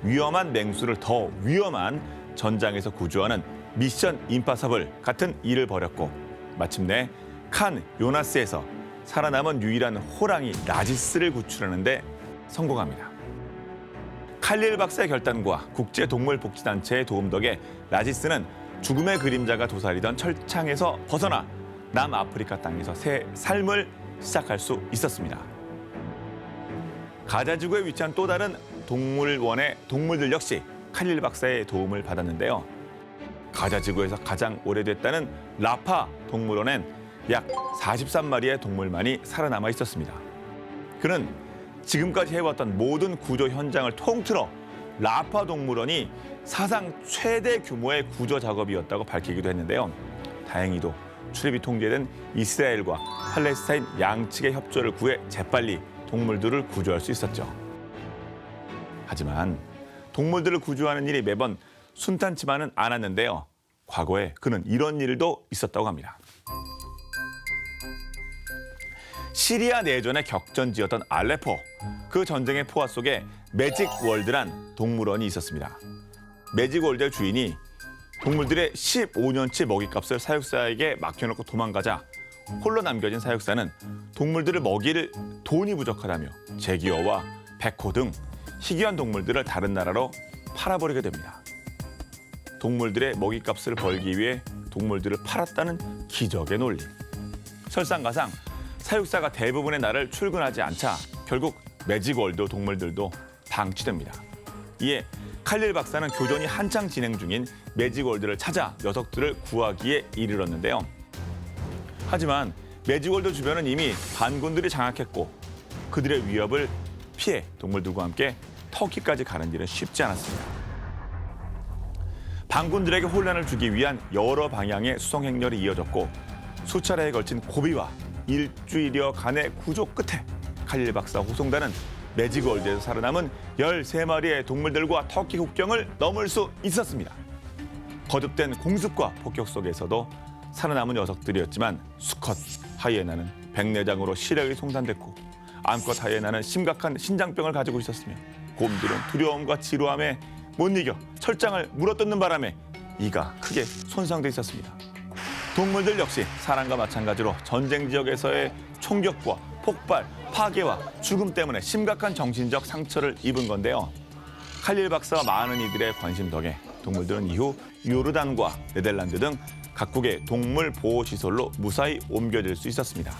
위험한 맹수를 더 위험한 전장에서 구조하는 미션 임파서블 같은 일을 벌였고 마침내 칸 요나스에서 살아남은 유일한 호랑이 라지스를 구출하는 데 성공합니다. 칼릴 박사의 결단과 국제동물복지단체의 도움 덕에 라지스는 죽음의 그림자가 도사리던 철창에서 벗어나 남아프리카 땅에서 새 삶을 시작할 수 있었습니다. 가자지구에 위치한 또 다른 동물원의 동물들 역시 칼릴 박사의 도움을 받았는데요. 가자지구에서 가장 오래됐다는 라파 동물원엔 약 43마리의 동물만이 살아남아 있었습니다. 그는 지금까지 해왔던 모든 구조 현장을 통틀어 라파 동물원이 사상 최대 규모의 구조 작업이었다고 밝히기도 했는데요. 다행히도 출입이 통제된 이스라엘과 팔레스타인 양측의 협조를 구해 재빨리 동물들을 구조할 수 있었죠. 하지만 동물들을 구조하는 일이 매번 순탄치만은 않았는데요. 과거에 그는 이런 일도 있었다고 합니다. 시리아 내전의 격전지였던 알레포, 그 전쟁의 포화 속에 매직 월드란 동물원이 있었습니다. 매직 월드의 주인이 동물들의 15년치 먹이값을 사육사에게 맡겨놓고 도망가자 홀로 남겨진 사육사는 동물들을 먹일 돈이 부족하다며 제기어와 백호 등 희귀한 동물들을 다른 나라로 팔아버리게 됩니다. 동물들의 먹이값을 벌기 위해 동물들을 팔았다는 기적의 논리. 설상가상 사육사가 대부분의 날을 출근하지 않자 결국 매직월드 동물들도 방치됩니다. 이에 칼릴 박사는 교전이 한창 진행 중인 매직월드를 찾아 녀석들을 구하기에 이르렀는데요. 하지만 매직월드 주변은 이미 반군들이 장악했고 그들의 위협을 피해 동물들과 함께 터키까지 가는 일은 쉽지 않았습니다. 반군들에게 혼란을 주기 위한 여러 방향의 수송 행렬이 이어졌고 수차례에 걸친 고비와 일주일여간의 구조 끝에 칼릴 박사 호송단은 매직월드에서 살아남은 13마리의 동물들과 터키 국경을 넘을 수 있었습니다. 거듭된 공습과 폭격 속에서도 살아남은 녀석들이었지만 수컷 하이에나는 백내장으로 시력이 송산됐고 암컷 하이에나는 심각한 신장병을 가지고 있었으며 곰들은 두려움과 지루함에 못 이겨 철장을 물어뜯는 바람에 이가 크게 손상돼 있었습니다. 동물들 역시 사람과 마찬가지로 전쟁 지역에서의 총격과 폭발, 파괴와 죽음 때문에 심각한 정신적 상처를 입은 건데요. 칼릴 박사와 많은 이들의 관심 덕에 동물들은 이후 요르단과 네덜란드 등 각국의 동물 보호 시설로 무사히 옮겨질 수 있었습니다.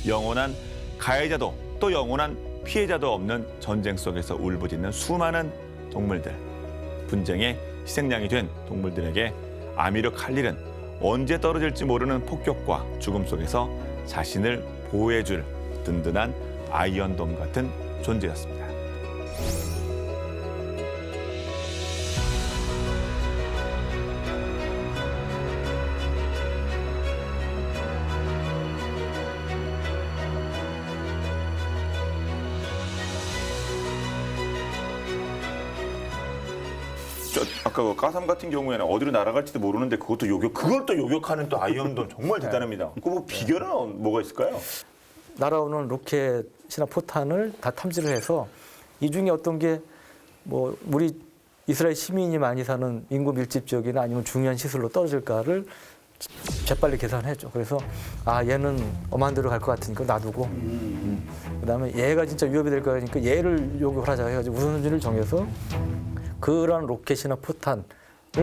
영원한 가해자도 또 영원한 피해자도 없는 전쟁 속에서 울부짖는 수많은 동물들. 분쟁의 희생양이 된 동물들에게 아미르 칼릴은 언제 떨어질지 모르는 폭격과 죽음 속에서 자신을 보호해줄 든든한 아이언돔 같은 존재였습니다. 아까 그 가삼 같은 경우에는 어디로 날아갈지도 모르는데 그걸 또 요격하는 또 아이언돔 정말 대단합니다. 그 뭐 비결은 뭐가 있을까요? 날아오는 로켓이나 포탄을 다 탐지를 해서 이 중에 어떤 게 뭐 우리 이스라엘 시민이 많이 사는 인구 밀집 지역이나 아니면 중요한 시설로 떨어질까를 재빨리 계산했죠. 그래서 얘는 엄한 데로 갈 것 같으니까 놔두고 그다음에 얘가 진짜 위협이 될 거니까 얘를 요격을 하자 해가지고 우선순위를 정해서 그런 로켓이나 포탄을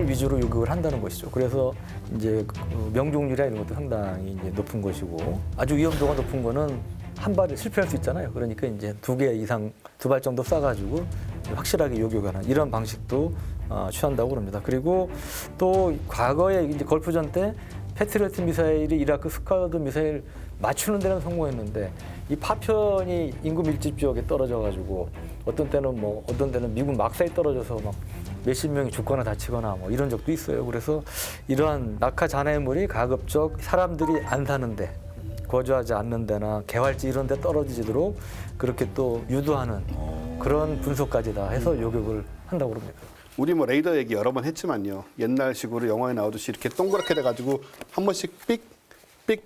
위주로 요격을 한다는 것이죠. 그래서 이제 그 명중률이나 이런 것도 상당히 이제 높은 것이고 아주 위험도가 높은 거는 한 발에 실패할 수 있잖아요. 그러니까 이제 2개 이상 2발 정도 쏴가지고 확실하게 요격하는 이런 방식도 취한다고 합니다. 그리고 또 과거에 이제 걸프전 때 패트리어트 미사일이 이라크 스카드 미사일 맞추는 데는 성공했는데 이 파편이 인구 밀집 지역에 떨어져가지고 어떤 때는 미군 막사에 떨어져서 막 몇십 명이 죽거나 다치거나 뭐 이런 적도 있어요. 그래서 이러한 낙하 잔해물이 가급적 사람들이 안 사는데 거주하지 않는 데나 개활지 이런 데 떨어지도록 그렇게 또 유도하는 그런 분석까지 다 해서 요격을 한다고 합니다. 우리 뭐 레이더 얘기 여러 번 했지만요. 옛날식으로 영화에 나오듯이 이렇게 동그랗게 돼가지고 한 번씩 삑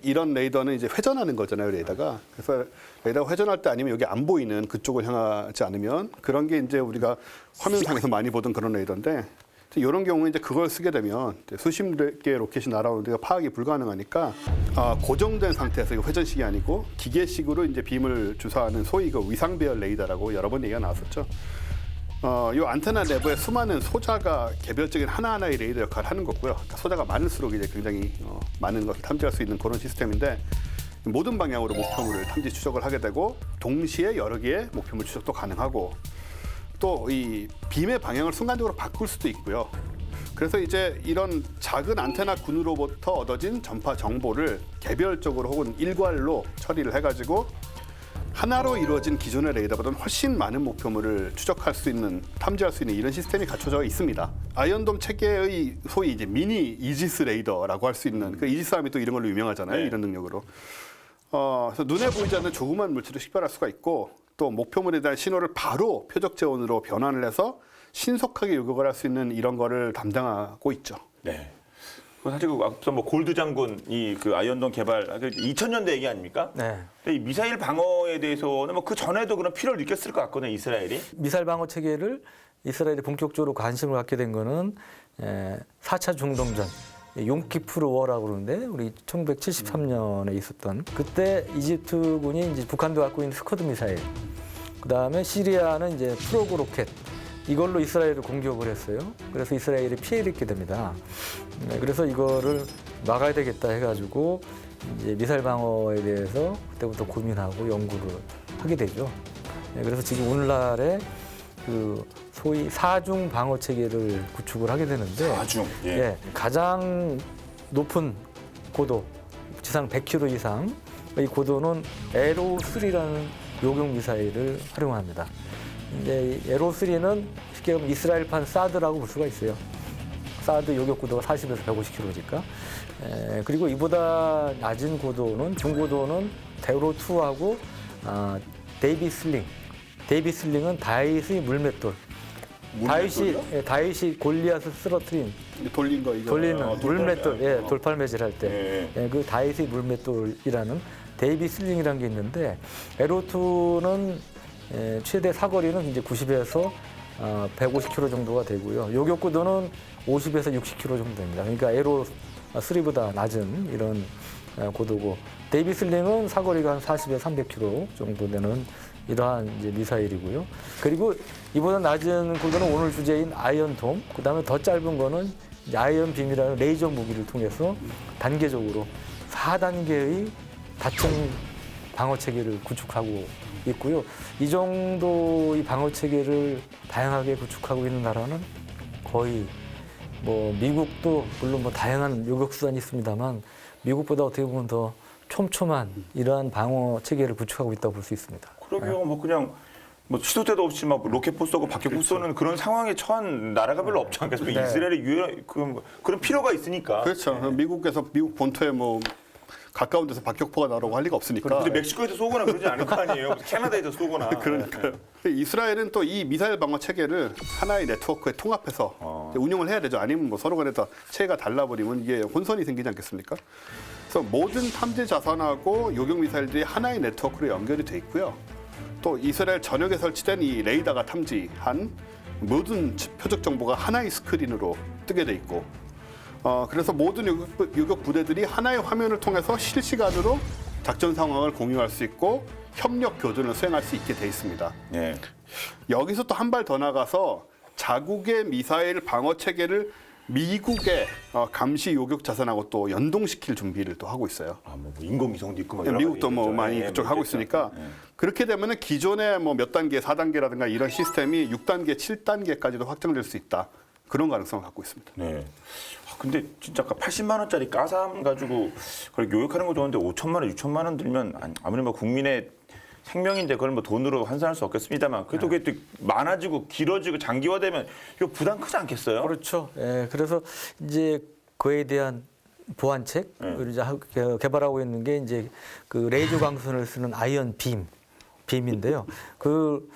이런 레이더는 이제 회전하는 거잖아요, 레이더가. 그래서 레이더가 회전할 때 아니면 여기 안 보이는 그쪽을 향하지 않으면 그런 게 이제 우리가 화면상에서 많이 보던 그런 레이더인데 이런 경우는 이제 그걸 쓰게 되면 수십 개의 로켓이 날아오는 데가 파악이 불가능하니까 고정된 상태에서 회전식이 아니고 기계식으로 이제 빔을 주사하는 소위 그 위상 배열 레이더라고 여러 번 얘기가 나왔었죠. 이 안테나 내부에 수많은 소자가 개별적인 하나하나의 레이더 역할을 하는 거고요. 그러니까 소자가 많을수록 이제 굉장히 많은 것을 탐지할 수 있는 그런 시스템인데 모든 방향으로 목표물을 탐지 추적을 하게 되고 동시에 여러 개의 목표물 추적도 가능하고 또 이 빔의 방향을 순간적으로 바꿀 수도 있고요. 그래서 이제 이런 작은 안테나 군으로부터 얻어진 전파 정보를 개별적으로 혹은 일괄로 처리를 해가지고 하나로 이루어진 기존의 레이더보다는 훨씬 많은 목표물을 추적할 수 있는, 탐지할 수 있는 이런 시스템이 갖춰져 있습니다. 아이언돔 체계의 소위 이제 미니 이지스 레이더라고 할 수 있는 그 이지스 함이 또 이런 걸로 유명하잖아요. 네. 이런 능력으로. 그래서 눈에 보이지 않는 조그만 물질을 식별할 수가 있고 또 목표물에 대한 신호를 바로 표적 재원으로 변환을 해서 신속하게 요격을 할 수 있는 이런 거를 담당하고 있죠. 네. 사실 그 앞서 뭐 골드 장군이 그 아이언돔 개발 2000년대 얘기 아닙니까? 네. 근데 이 미사일 방어에 대해서는 뭐 그 전에도 그런 필요를 느꼈을 것 같거든요, 이스라엘이. 미사일 방어 체계를 이스라엘이 본격적으로 관심을 갖게 된 거는 4차 중동전 용키푸르 워라고 그러는데 우리 1973년에 있었던 그때 이집트군이 이제 북한도 갖고 있는 스커드 미사일, 그다음에 시리아는 이제 프로그 로켓 이걸로 이스라엘을 공격을 했어요. 그래서 이스라엘이 피해를 입게 됩니다. 그래서 이거를 막아야 되겠다 해가지고 이제 미사일 방어에 대해서 그때부터 고민하고 연구를 하게 되죠. 그래서 지금 오늘날에 그 소위 사중 방어 체계를 구축을 하게 되는데 사중, 예. 가장 높은 고도 지상 100km 이상 이 고도는 에로3라는 요격 미사일을 활용합니다. 이제 에로3는 쉽게 보면 이스라엘판 사드라고 볼 수가 있어요. 사드 요격 고도가 40에서 150km니까. 그리고 이보다 낮은 고도는 중고도는 데로2하고 데이비 슬링. 데이비 슬링은 다윗의 물맷돌. 다윗이 골리앗을 쓰러뜨린 돌린 거 이거. 돌리는 물맷돌, 돌팔매질 할 때. 그 다윗의 물맷돌이라는 데이비 슬링이라는 게 있는데 에로2는 최대 사거리는 이제 90에서 150km 정도가 되고요. 요격 고도는 50에서 60km 정도 됩니다. 그러니까 에로 3보다 낮은 이런 고도고 데이비 슬링은 사거리가 한 40에서 300km 정도 되는 이러한 이제 미사일이고요. 그리고 이보다 낮은 고도는 오늘 주제인 아이언돔, 그다음에 더 짧은 거는 이제 아이언 빔이라는 레이저 무기를 통해서 단계적으로 4단계의 다층 방어 체계를 구축하고 있고요. 이 정도의 방어 체계를 다양하게 구축하고 있는 나라는 거의 뭐 미국도 물론 뭐 다양한 요격 수단이 있습니다만 미국보다 어떻게 보면 더 촘촘한 이러한 방어 체계를 구축하고 있다고 볼 수 있습니다. 그러게요. 뭐 그냥 뭐 시도 때도 없이 막 로켓포 쏘고 박격포 쏘는 그런 상황에 처한 나라가 별로 없지 않겠습니까? 네. 이스라엘의 그런 필요가 있으니까. 그렇죠. 미국에서 미국 본토에 뭐 가까운 데서 박격포가 나오고 할 리가 없으니까. 근데 멕시코에서 쏘거나 그러지 않을 거 아니에요. 캐나다에서 쏘거나. 그러니까요. 이스라엘은 또 이 미사일 방어 체계를 하나의 네트워크에 통합해서 운용을 해야 되죠. 아니면 뭐 서로 간에 다 체계가 달라버리면 이게 혼선이 생기지 않겠습니까? 그래서 모든 탐지 자산하고 요격 미사일들이 하나의 네트워크로 연결이 돼 있고요. 또 이스라엘 전역에 설치된 이 레이더가 탐지한 모든 표적 정보가 하나의 스크린으로 뜨게 돼 있고, 그래서 모든 요격 부대들이 하나의 화면을 통해서 실시간으로 작전 상황을 공유할 수 있고 협력 교전을 수행할 수 있게 돼 있습니다. 네. 여기서 또 한 발 더 나가서 자국의 미사일 방어 체계를 미국의 감시 요격 자산하고 또 연동시킬 준비를 또 하고 있어요. 뭐 인공위성도 있고 뭐 여러 미국도 가지 뭐 있겠죠. 많이 예, 그쪽 뭐 하고 있겠죠. 있으니까 예. 그렇게 되면은 기존의 뭐 몇 단계, 4단계라든가 이런 시스템이 6단계, 7단계까지도 확장될 수 있다. 그런 가능성을 갖고 있습니다. 네. 근데 진짜 아까 80만 원짜리 가삼 가지고 그걸 요격하는 거 좋은데 5천만 원, 6천만 원 들면 아무리 뭐 국민의 생명인데 그걸 뭐 돈으로 환산할 수 없겠습니다만 그래도 그게 또 많아지고 길어지고 장기화되면 이거 부담 크지 않겠어요? 그렇죠. 예, 그래서 이제 그에 대한 보완책 을 이제 개발하고 있는 게 이제 그 레이저 광선을 쓰는 아이언 빔인데요. 그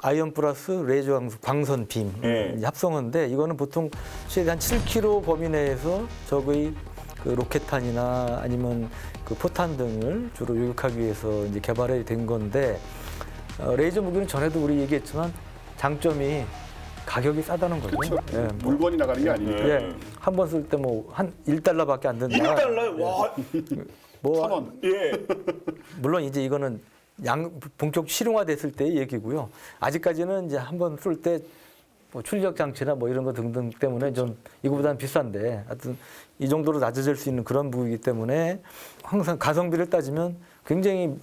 아이언 플러스 레이저 광선 빔 예. 합성어인데 이거는 보통 최대한 7km 범위 내에서 적의 그 로켓탄이나 아니면 그 포탄 등을 주로 요격하기 위해서 이제 개발이 된 건데 레이저 무기는 전에도 우리 얘기했지만 장점이 가격이 싸다는 거죠. 그렇죠. 예, 뭐, 물건이 나가는 게 아니니까. 예, 한 번 쓸 때 뭐 한 1달러밖에 안 된다. 1달러요? 와. 뭐 1,000원. 예. 물론 이제 이거는 본격 실용화됐을 때의 얘기고요. 아직까지는 이제 한 번 쏠 때 뭐 출력 장치나 뭐 이런 거 등등 때문에 좀 이거보다는 비싼데 하여튼 이 정도로 낮아질 수 있는 그런 무기이기 때문에 항상 가성비를 따지면 굉장히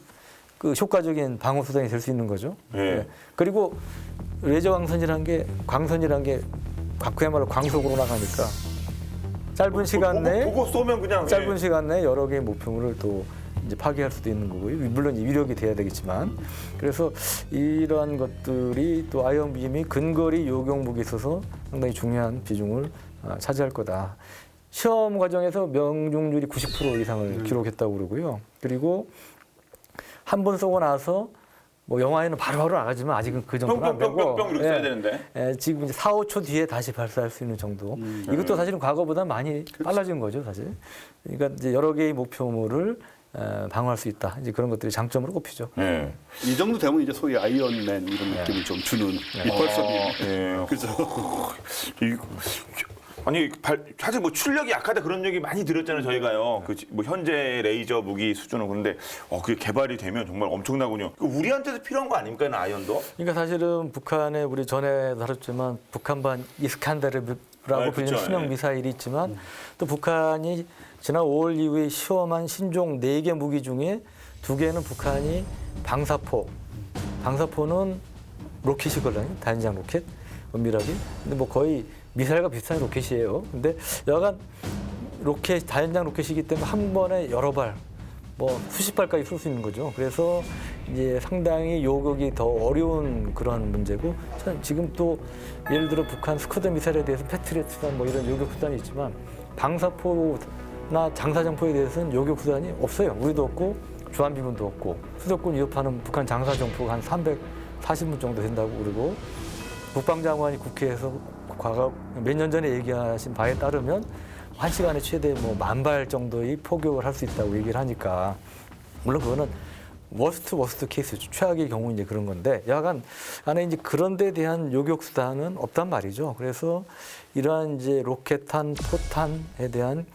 그 효과적인 방어 수단이 될 수 있는 거죠. 예. 그리고 레이저 광선이란 게 그야말로 광속으로 나가니까 짧은 시간 내에 보고 쏘면 그냥 짧은 예. 시간 내에 여러 개의 목표물을 또 이제 파괴할 수도 있는 거고요. 물론 위력이 돼야 되겠지만 그래서 이러한 것들이 또 아이언빔이 근거리 요격 무기에 있어서 상당히 중요한 비중을 차지할 거다. 시험 과정에서 명중률이 90% 이상을 기록했다고 그러고요. 그리고 한 번 쏘고 나서 뭐 영화에는 바로바로 나가지만 아직은 그 정도는 안 되고 뿅뿅뿅뿅 이렇게 써야 되는데. 지금 이제 4, 5초 뒤에 다시 발사할 수 있는 정도. 이것도 사실은 과거보다 많이 빨라진 거죠, 사실. 그러니까 이제 여러 개의 목표물을 방어할 수 있다. 이제 그런 것들이 장점으로 꼽히죠. 예. 이 정도 되면 이제 소위 아이언맨 이런 느낌을 좀 주는 이펄서비. 예. 그죠. 아니 사실 뭐 출력이 약하다 그런 얘기 많이 들었잖아요 저희가요. 뭐 현재 레이저 무기 수준은 그런데 그게 개발이 되면 정말 엄청나군요. 우리한테도 필요한 거 아닙니까, 아이언도? 그러니까 사실은 북한에 우리 전에 다뤘지만 북한반 이스칸데르라고 불리는 그쵸, 신형 예. 미사일이 있지만 또 북한이 지난 5월 이후에 시험한 신종 4개 무기 중에 2개는 북한이 방사포는 로켓이거든요. 다연장 로켓, 은밀하게. 근데 뭐 거의 미사일과 비슷한 로켓이에요. 근데 여하간 다연장 로켓이기 때문에 한 번에 여러 발, 뭐 수십 발까지 쏠 수 있는 거죠. 그래서 이제 상당히 요격이 더 어려운 그런 문제고 지금 또 예를 들어 북한 스커드 미사일에 대해서 패트리어트나 뭐 이런 요격 수단이 있지만 방사포나 장사정포에 대해서는 요격 수단이 없어요. 우리도 없고 주한미군도 없고 수도권 위협하는 북한 장사정포가 한 340문 정도 된다고 그러고 국방장관이 국회에서 몇 년 전에 얘기하신 바에 따르면 한 시간에 최대 뭐 10,000발 정도의 포격을 할 수 있다고 얘기를 하니까 물론 그거는 워스트 케이스죠. 최악의 경우 이제 그런 건데 여하간 안에 이제 그런 데 대한 요격 수단은 없단 말이죠. 그래서 이러한 이제 로켓탄, 포탄에 대한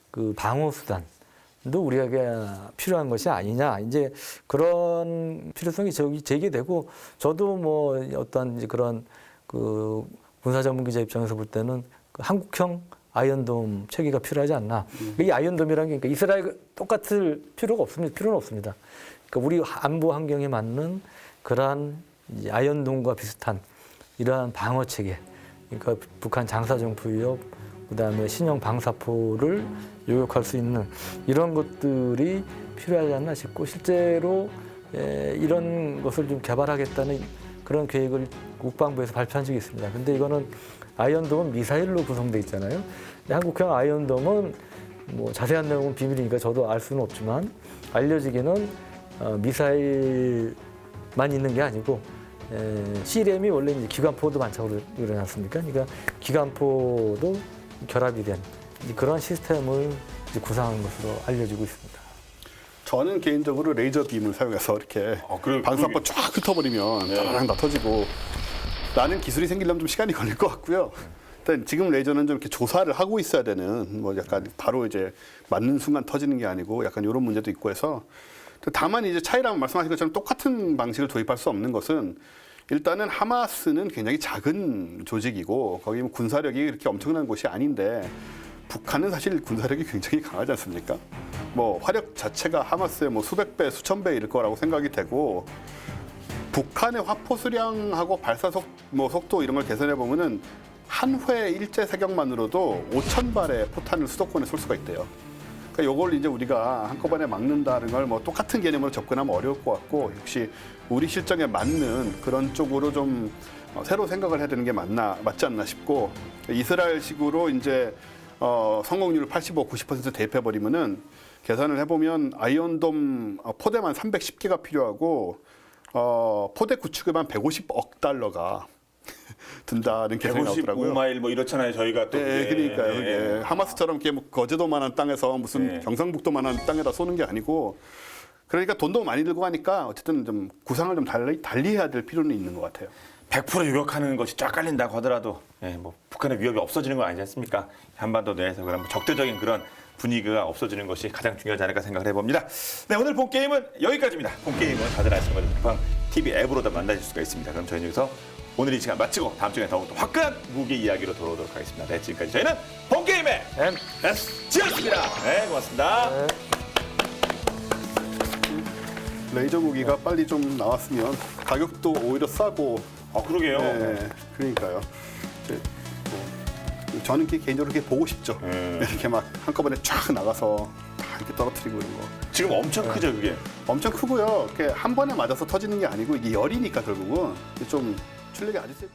그 방어 수단도 우리에게 필요한 것이 아니냐. 이제 그런 필요성이 제기되고 저도 뭐 어떤 이제 그런 그 군사 전문 기자 입장에서 볼 때는 그 한국형 아이언돔 체계가 필요하지 않나. 이 아이언돔이라는 게 그러니까 이스라엘 똑같을 필요는 없습니다. 그러니까 우리 안보 환경에 맞는 그러한 아이언돔과 비슷한 이러한 방어 체계 그러니까 북한 장사정포 위협, 그다음에 신형 방사포를 요격할 수 있는 이런 것들이 필요하지 않나 싶고 실제로 이런 것을 좀 개발하겠다는 그런 계획을 국방부에서 발표한 적이 있습니다. 근데 이거는 아이언돔은 미사일로 구성돼 있잖아요. 근데 한국형 아이언돔은 뭐 자세한 내용은 비밀이니까 저도 알 수는 없지만 알려지기는 미사일만 있는 게 아니고 C램이 원래 이제 기관포도 많다고 그러지 않습니까? 그러니까 기관포도 결합이 된 그런 시스템을 이제 구상한 것으로 알려지고 있습니다. 저는 개인적으로 레이저 빔을 사용해서 이렇게 방사포 쫙 흩어버리면 짜라랑 다 터지고 라는 기술이 생기려면 좀 시간이 걸릴 것 같고요. 일단 지금 레이저는 좀 이렇게 조사를 하고 있어야 되는 뭐 약간 바로 이제 맞는 순간 터지는 게 아니고 약간 이런 문제도 있고 해서 다만 이제 차이라면 말씀하신 것처럼 똑같은 방식을 도입할 수 없는 것은 일단은 하마스는 굉장히 작은 조직이고 거기 군사력이 그렇게 엄청난 곳이 아닌데 북한은 사실 군사력이 굉장히 강하지 않습니까? 뭐 화력 자체가 하마스의 뭐 수백 배, 수천 배일 거라고 생각이 되고 북한의 화포 수량하고 발사 속도 이런 걸 계산해 보면은 한 회 일제 사격만으로도 5,000발의 포탄을 수도권에 쏠 수가 있대요. 그러니까 이걸 이제 우리가 한꺼번에 막는다는 걸 뭐 똑같은 개념으로 접근하면 어려울 것 같고 역시 우리 실정에 맞는 그런 쪽으로 좀 새로 생각을 해야 되는 게 맞지 않나 싶고 이스라엘식으로 이제 성공률 85, 90% 대입해 버리면은 계산을 해보면 아이언돔 포대만 310개가 필요하고 포대 구축에만 150억 달러가 든다는 계산이 나오더라고요. 155마일 뭐 이렇잖아요. 저희가 또. 네, 그러니까요. 그게 하마스처럼 이렇게 뭐 거제도만한 땅에서 무슨 경상북도만한 땅에다 쏘는 게 아니고 그러니까 돈도 많이 들고 가니까 어쨌든 좀 구상을 좀 달리 해야 될 필요는 있는 것 같아요. 100% 유격하는 것이 쫙 깔린다고 하더라도 뭐 북한의 위협이 없어지는 건 아니지 않습니까? 한반도 내에서 그런 적대적인 그런 분위기가 없어지는 것이 가장 중요하지 않을까 생각을 해봅니다. 네, 오늘 본 게임은 여기까지입니다. 본 게임은 다들 아시는 것처럼 북한 TV 앱으로도 만나실 수가 있습니다. 그럼 저희는 여기서 오늘 이 시간 마치고 다음 주에 더욱더 화끈한 무기 이야기로 돌아오도록 하겠습니다. 네, 지금까지 저희는 본 게임의 MSG였습니다. 네, 고맙습니다. 네. 레이저 무기가 빨리 좀 나왔으면 가격도 오히려 싸고 그러게요. 네, 그러니까요. 이제 뭐 저는 개인적으로 이렇게 보고 싶죠. 이렇게 막 한꺼번에 쫙 나가서 다 이렇게 떨어뜨리고 이런 거. 지금 엄청 크죠, 그게. 엄청 크고요. 이렇게 한 번에 맞아서 터지는 게 아니고 이게 열이니까 결국은 좀 출력이 아주 세.